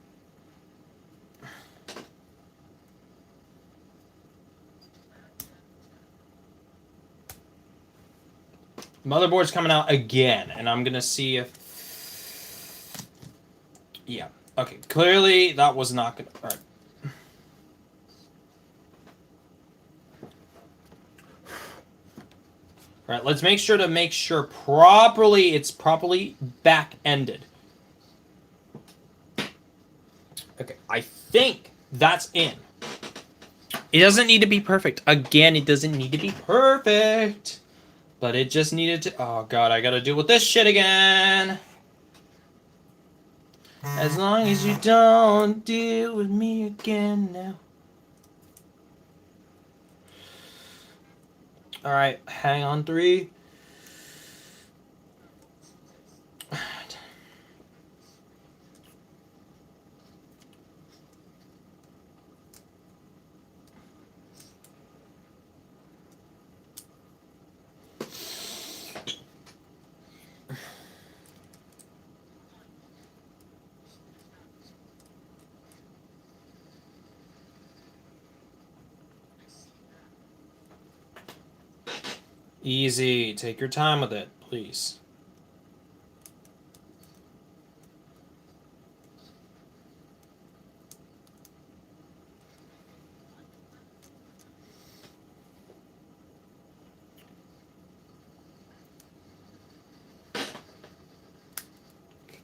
[SPEAKER 1] Motherboard's coming out again, and I'm gonna see if... Yeah, okay, clearly that was not gonna... All right. All right, let's make sure properly it's properly back-ended. Okay, I think that's in. It doesn't need to be perfect. Again, it doesn't need to be perfect. But it just needed to... Oh, God, I gotta deal with this shit again. As long as you don't deal with me again now. All right, hang on, 3. Easy. Take your time with it, please.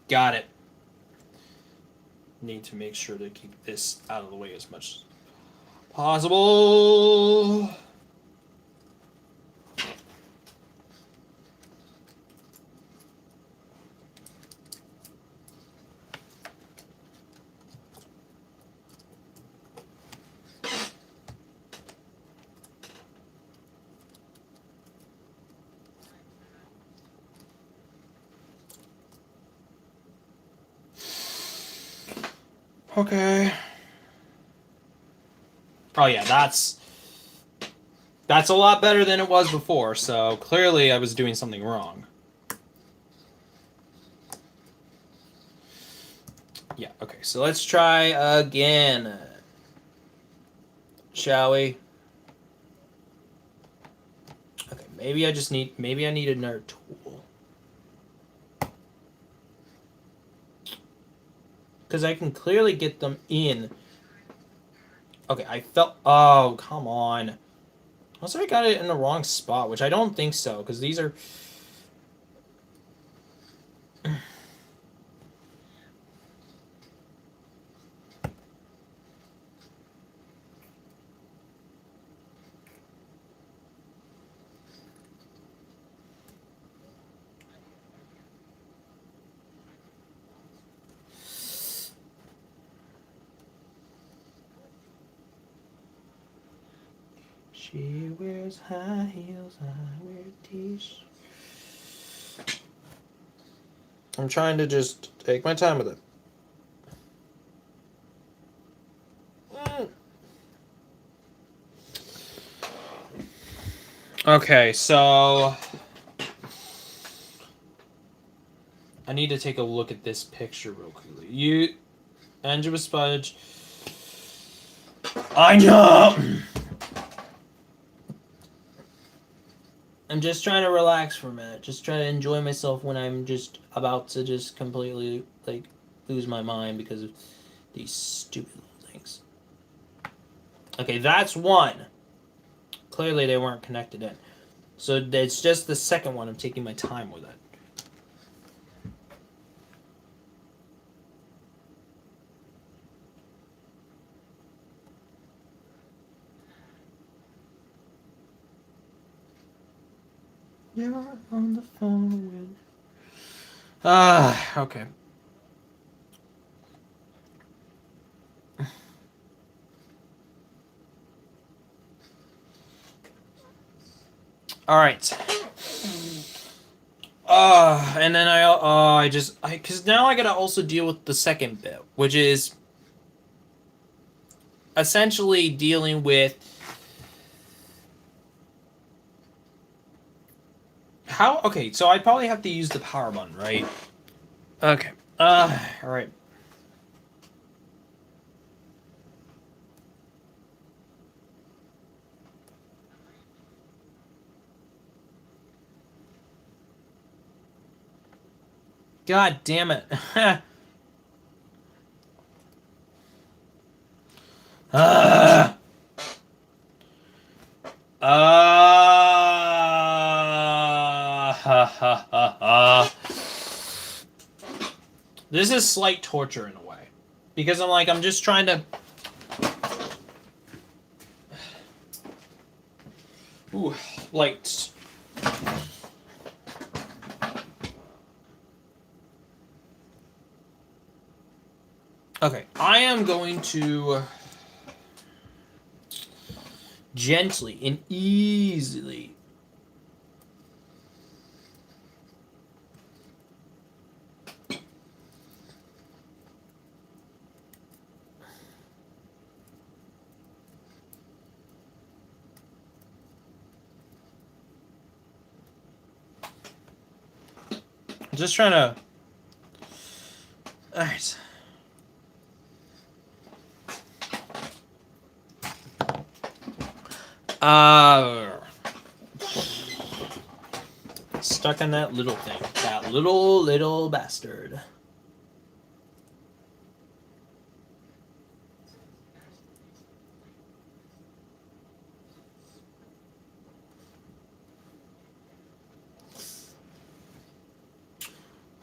[SPEAKER 1] Got it. Need to make sure to keep this out of the way as much as possible. Okay. Oh yeah, that's a lot better than it was before, so clearly I was doing something wrong. Yeah, okay, so let's try again. Shall we? Okay, maybe I need another tool. Because I can clearly get them in. Okay, oh, come on. Unless I got it in the wrong spot, which I don't think so, because these are... She wears high heels, I wear t-shirts. I'm trying to just take my time with it. Okay, so I need to take a look at this picture real quickly. Angela Spudge. I know. I'm just trying to relax for a minute. Just try to enjoy myself when I'm just about to just completely like lose my mind because of these stupid little things. Okay, that's one. Clearly they weren't connected in. So it's just the second one. I'm taking my time with it. You're on the phone with... okay. All right. And then because now I gotta also deal with the second bit, which is essentially dealing with how. Okay, so I probably have to use the power button, right? Okay. All right. God damn it. uh, ha, ha, ha, ha. This is slight torture in a way. Because I'm just trying to... Ooh, lights. Okay, I am going to gently and easily just trying to... Alright. Stuck on that little thing. That little bastard.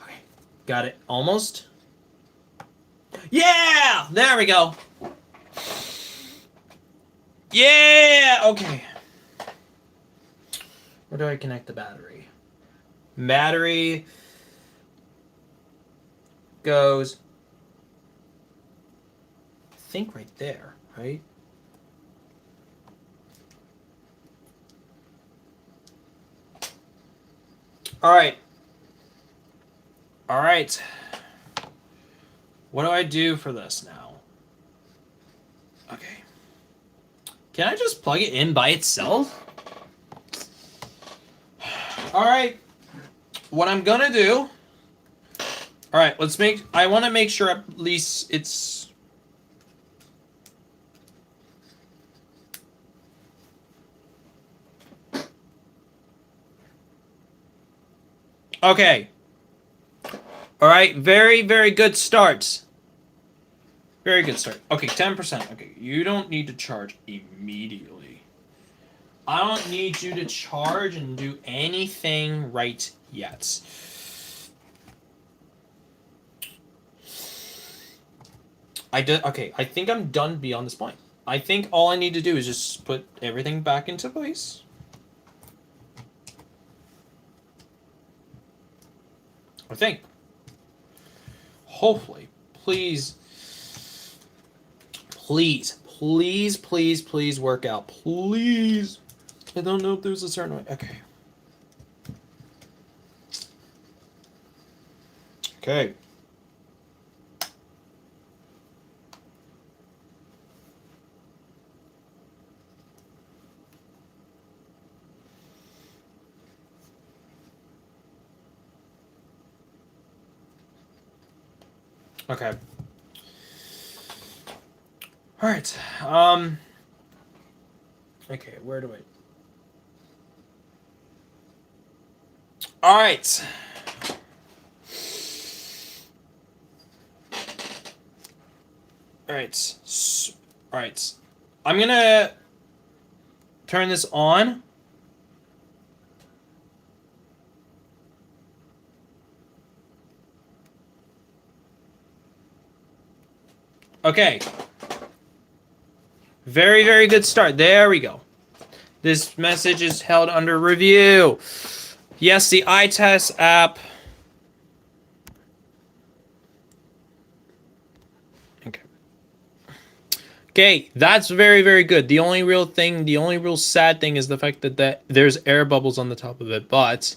[SPEAKER 1] Okay. Got it. Almost. Yeah! There we go. Yeah! Okay. Where do I connect the battery? Battery goes, I think right there, right? All right. All right. What do I do for this now? Okay. Can I just plug it in by itself? Alright. What I'm gonna do... Alright, let's make... I want to make sure at least it's... Okay. Alright, very, very good start. Very good start. Okay, 10%. Okay, you don't need to charge immediately. I don't need you to charge and do anything right yet. Okay, I think I'm done beyond this point. I think all I need to do is just put everything back into place. I think. Hopefully. Please. Please. Please, please, please work out. Please. I don't know if there's a certain way. Okay. Okay. Okay. All right. Okay, where do I... All right. All right. All right. I'm going to turn this on. Okay. Very, very good start. There we go. This message is held under review. Yes, the iTest app. Okay. Okay, that's very, very good. The only real sad thing is the fact that there's air bubbles on the top of it, but...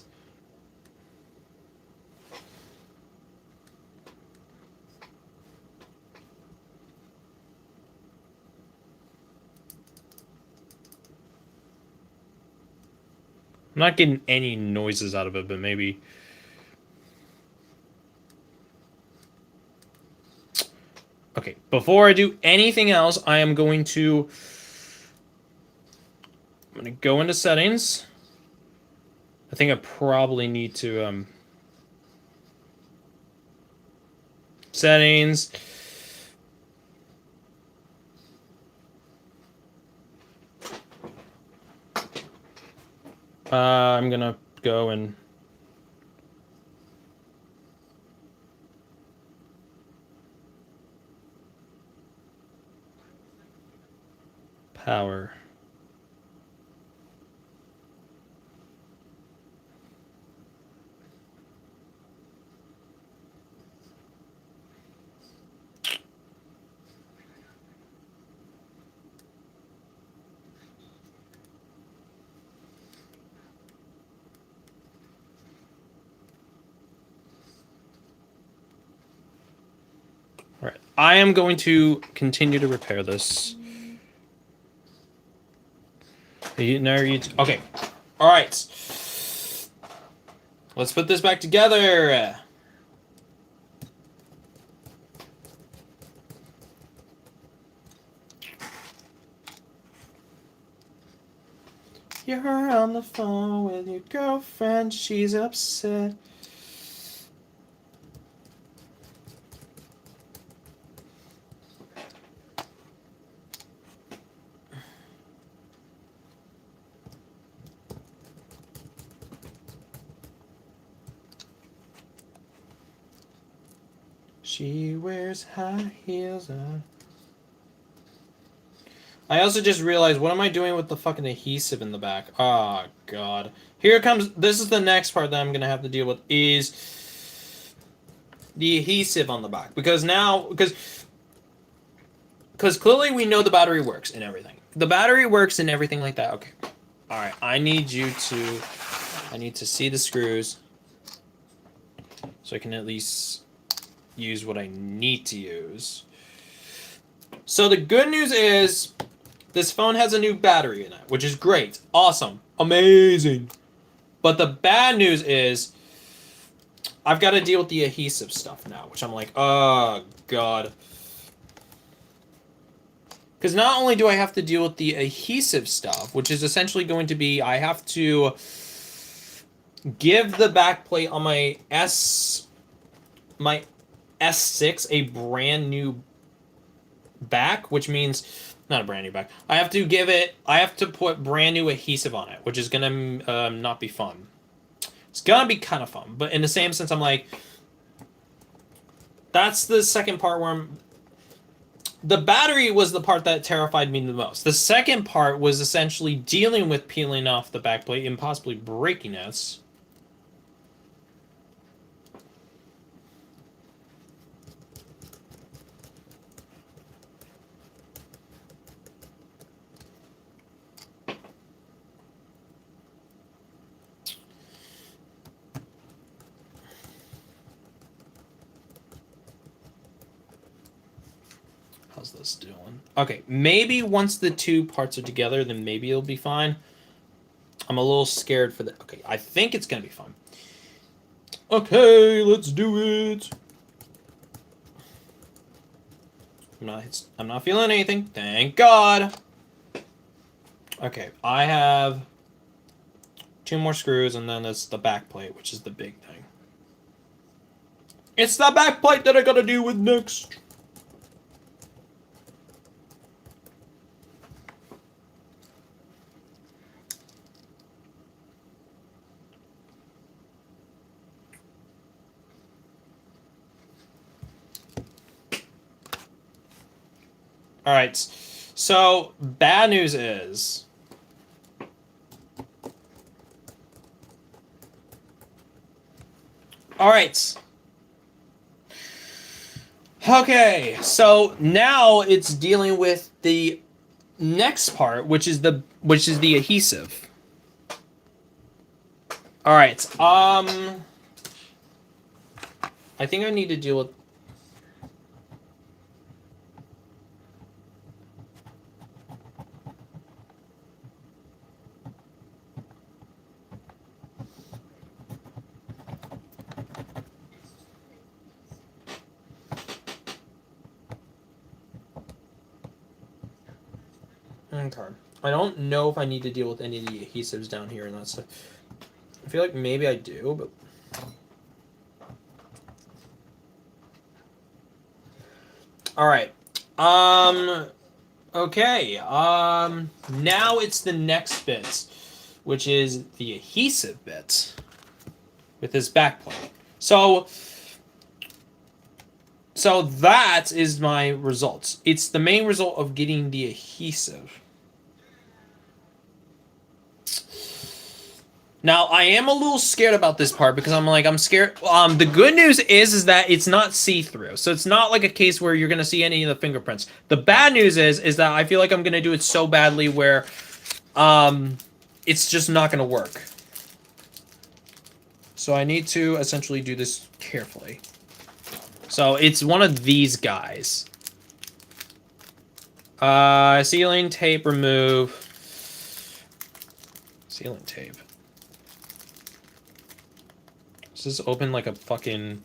[SPEAKER 1] I'm not getting any noises out of it, but maybe... Okay, before I do anything else, I'm going to go into settings. I think I probably need to... settings... I'm gonna go and power. All right, I am going to continue to repair this. Okay. All right. Let's put this back together. You're on the phone with your girlfriend. She's upset. She wears high heels on. I also just realized, what am I doing with the fucking adhesive in the back? Oh, God. Here comes... This is the next part that I'm going to have to deal with, is the adhesive on the back. Because now... Because clearly we know the battery works and everything. The battery works and everything like that. Okay. Alright, I need you to... I need to see the screws. So I can at least use what I need to use. So the good news is this phone has a new battery in it, which is great. Awesome. Amazing. But the bad news is I've got to deal with the adhesive stuff now, which I'm like, oh, God. Because not only do I have to deal with the adhesive stuff, which is essentially going to be I have to give the backplate on my S6 a brand new back, which means not a brand new back. I have to put brand new adhesive on it, which is gonna not be fun. It's gonna be kind of fun, but in the same sense, I'm like, that's the second part where the battery was the part that terrified me the most. The second part was essentially dealing with peeling off the backplate and possibly breaking it. How's this doing? Okay, maybe once the two parts are together, then maybe it'll be fine. I'm a little scared for that. Okay, I think it's gonna be fine. Okay, let's do it. I'm not feeling anything. Thank God. Okay, I have 2 more screws, and then it's the back plate, which is the big thing. It's the back plate that I gotta deal with next. All right, so bad news is all right. Okay, so now it's dealing with the next part, which is the adhesive. All right. I think I need to deal with. Okay. I don't know if I need to deal with any of the adhesives down here and that stuff. I feel like maybe I do, but. All right. Okay. Now it's the next bit, which is the adhesive bit with this backplate. So that is my results. It's the main result of getting the adhesive. Now, I am a little scared about this part because I'm scared. The good news is that it's not see-through. So it's not like a case where you're going to see any of the fingerprints. The bad news is that I feel like I'm going to do it so badly where it's just not going to work. So I need to essentially do this carefully. So it's one of these guys. Sealing tape remove. Sealing tape. Does this open like a fucking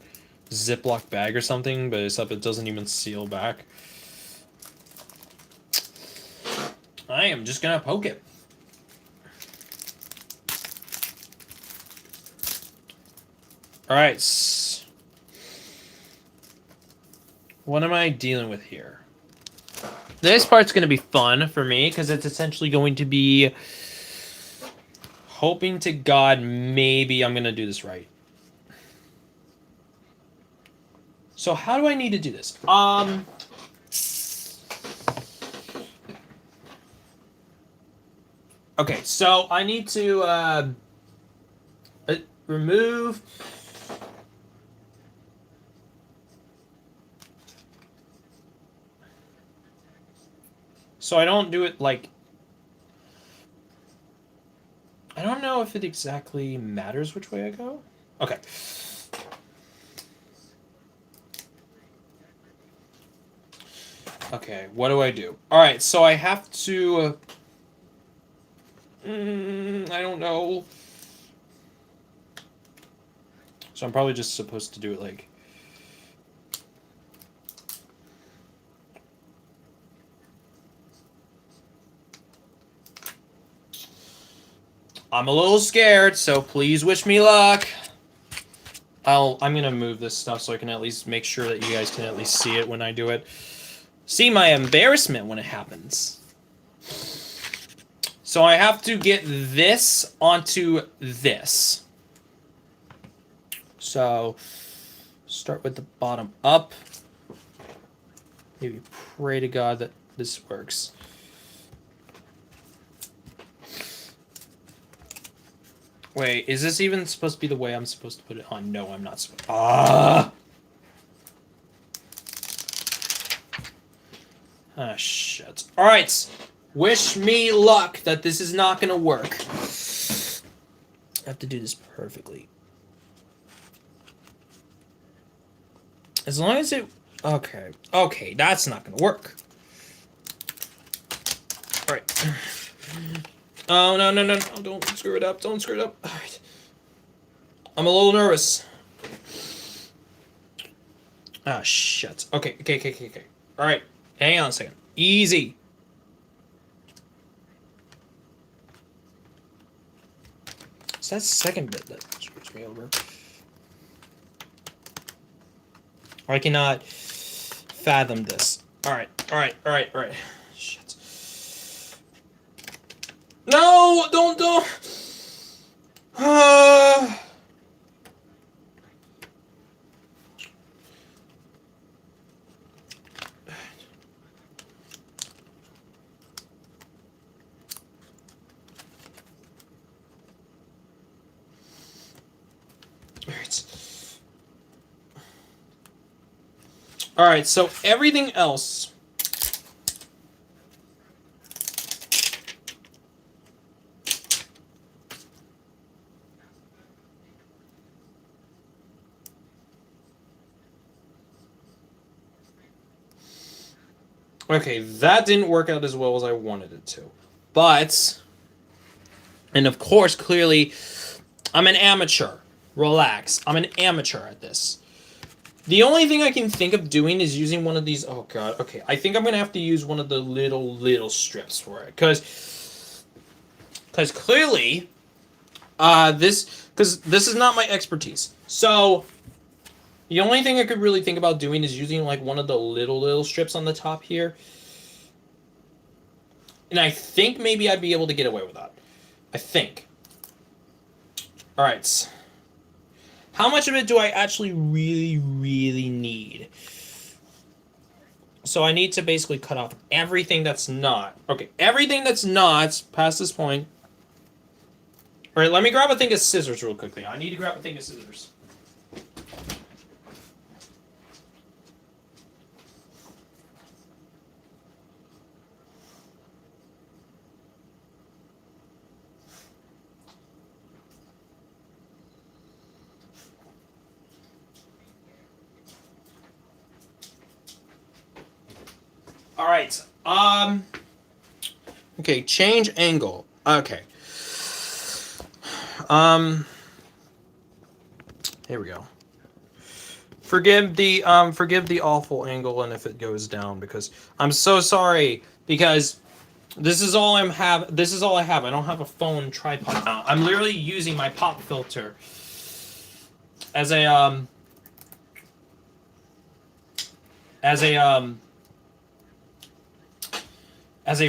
[SPEAKER 1] Ziploc bag or something? But except it doesn't even seal back. I am just gonna poke it. Alright. What am I dealing with here? This part's going to be fun for me because it's essentially going to be hoping to God maybe I'm going to do this right. So how do I need to do this? Okay, so I need to remove. So I don't do it like. I don't know if it exactly matters which way I go. Okay. Okay, what do I do? Alright, so I have to... I don't know. So I'm probably just supposed to do it like... I'm a little scared, so please wish me luck. I'm gonna move this stuff so I can at least make sure that you guys can at least see it when I do it. See my embarrassment when it happens. So I have to get this onto this. So start with the bottom up. Maybe pray to God that this works. Wait, is this even supposed to be the way I'm supposed to put it on? No, I'm not supposed. Ah! Ah, shit. Alright. Wish me luck that this is not gonna work. I have to do this perfectly. As long as it... Okay. Okay, that's not gonna work. Alright. Oh, no, no, no, no. Don't screw it up. Don't screw it up. Alright. I'm a little nervous. Ah, shit. Okay, okay. Alright. Hang on a second. Easy. It's that second bit that screws me over. I cannot fathom this. Alright. Shit. No! Don't! Alright, so everything else... Okay, that didn't work out as well as I wanted it to. But... And of course, clearly, I'm an amateur. Relax. I'm an amateur at this. The only thing I can think of doing is using one of these... Oh, God. Okay, I think I'm going to have to use one of the little strips for it. Because clearly, this is not my expertise. So, the only thing I could really think about doing is using, like, one of the little strips on the top here. And I think maybe I'd be able to get away with that. I think. Alright. How much of it do I actually really need? So I need to basically cut off everything that's not. Okay, everything that's not past this point. Alright, let me grab a thing of scissors real quickly. I need to grab a thing of scissors. Alright, okay, change angle. Okay. Here we go. Forgive the awful angle and if it goes down because I'm so sorry because this is all I have. I don't have a phone tripod now. I'm literally using my pop filter as a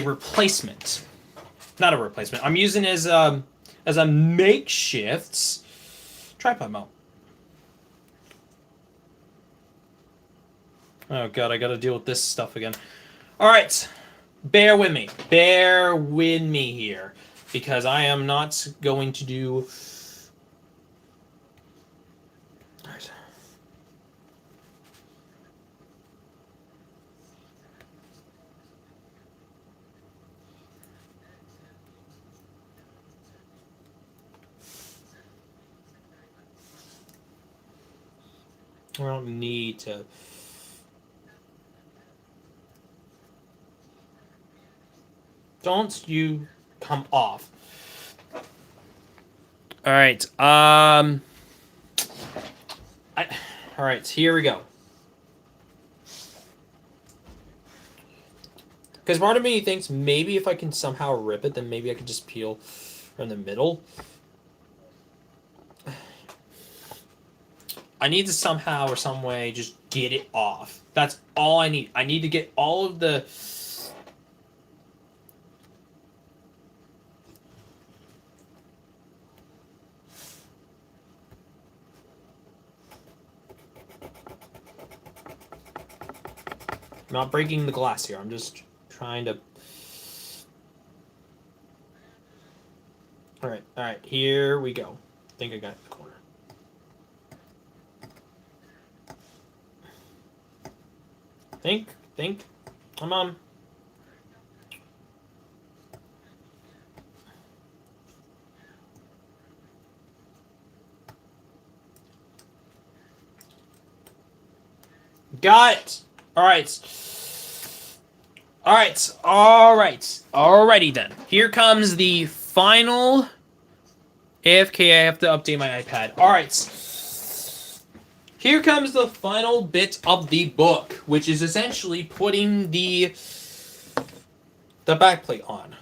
[SPEAKER 1] replacement. Not a replacement. I'm using it as a makeshift tripod mount. Oh god, I gotta deal with this stuff again. Alright. Bear with me. Bear with me here. Because I am not going to do... Alright. I don't need to... Don't you come off. All right. All right. Here we go. Because part of me thinks maybe if I can somehow rip it, then maybe I can just peel from the middle. I need to somehow or some way just get it off. That's all I need. I need to get all of the... I'm not breaking the glass here. I'm just trying to... All right. Here we go. I think I got it in the corner. Think. Come on. Got it. All right. Alrighty then. Here comes the final AFK. I have to update my iPad. All right. Here comes the final bit of the book, which is essentially putting the backplate on.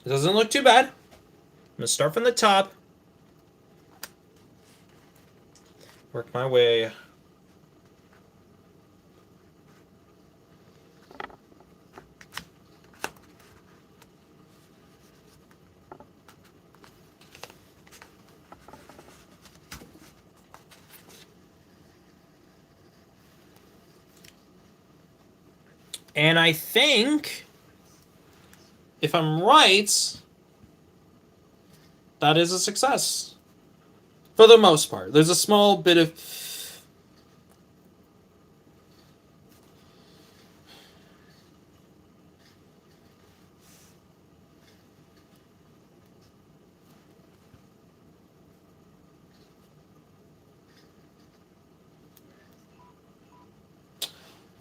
[SPEAKER 1] It doesn't look too bad. I'm gonna start from the top. Work my way. And I think, if I'm right, that is a success. For the most part. There's a small bit of...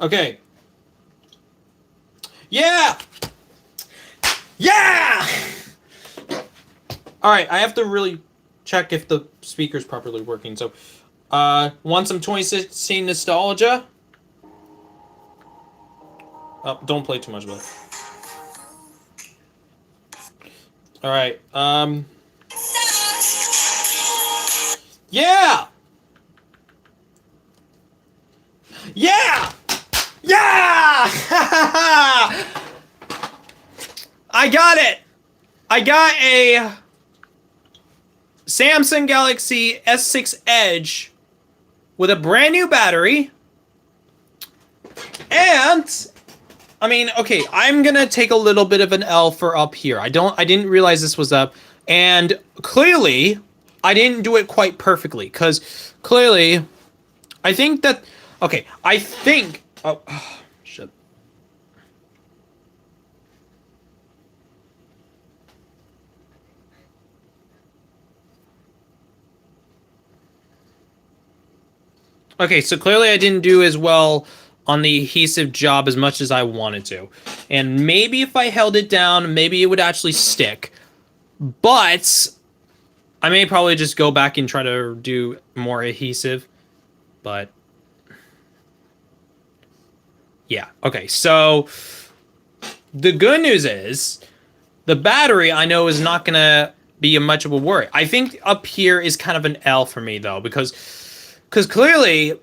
[SPEAKER 1] Okay. Yeah! Yeah! Alright, I have to really check if the speaker's properly working. So, want some 2016 nostalgia? Oh, don't play too much of it. Alright, yeah! Yeah! Yeah! I got it! I got a Samsung Galaxy S6 Edge with a brand new battery. And I mean, okay, I'm gonna take a little bit of an L for up here. I didn't realize this was up, and clearly I didn't do it quite perfectly, because clearly I think that okay, I think oh shit. Okay, so clearly I didn't do as well on the adhesive job as much as I wanted to. And maybe if I held it down, maybe it would actually stick. But I may probably just go back and try to do more adhesive. But yeah, okay, so the good news is the battery I know is not gonna be much of a worry. I think up here is kind of an L for me though, because clearly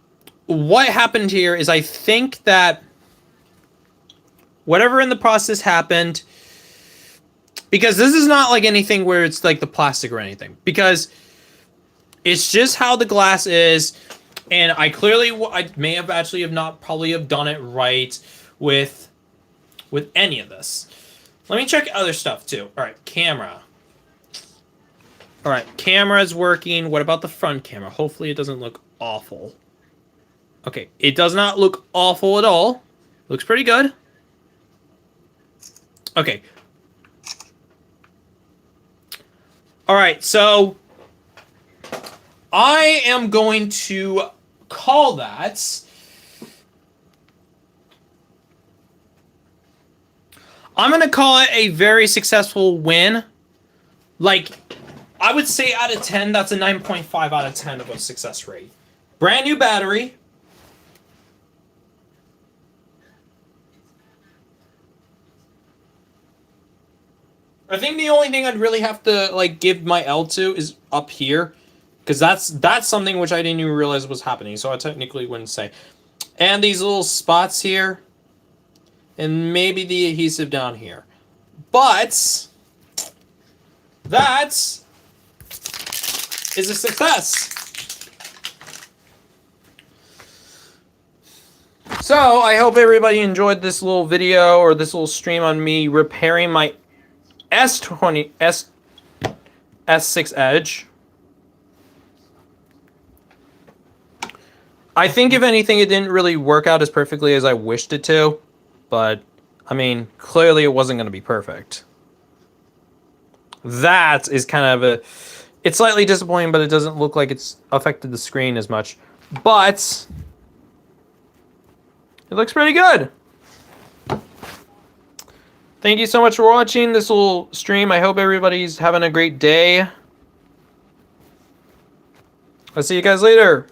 [SPEAKER 1] what happened here is I think that whatever in the process happened, because this is not like anything where it's like the plastic or anything, because it's just how the glass is, and I may have actually probably have done it right with any of this. Let me check other stuff too. All right, camera. All right, camera's working. What about the front camera? Hopefully it doesn't look awful. Okay, it does not look awful at all. Looks pretty good. Okay. All right, so I am going to call that. I'm going to call it a very successful win. Like, I would say out of 10, that's a 9.5 out of 10 of a success rate. Brand new battery. I think the only thing I'd really have to like give my L to is up here, because that's something which I didn't even realize was happening. So I technically wouldn't say. And these little spots here, and maybe the adhesive down here, but that is a success. So I hope everybody enjoyed this little video or this little stream on me repairing my S6 Edge. I think if anything, it didn't really work out as perfectly as I wished it to, but I mean, clearly it wasn't going to be perfect. That is kind of a, it's slightly disappointing, but it doesn't look like it's affected the screen as much, but it looks pretty good. Thank you so much for watching this little stream. I hope everybody's having a great day. I'll see you guys later.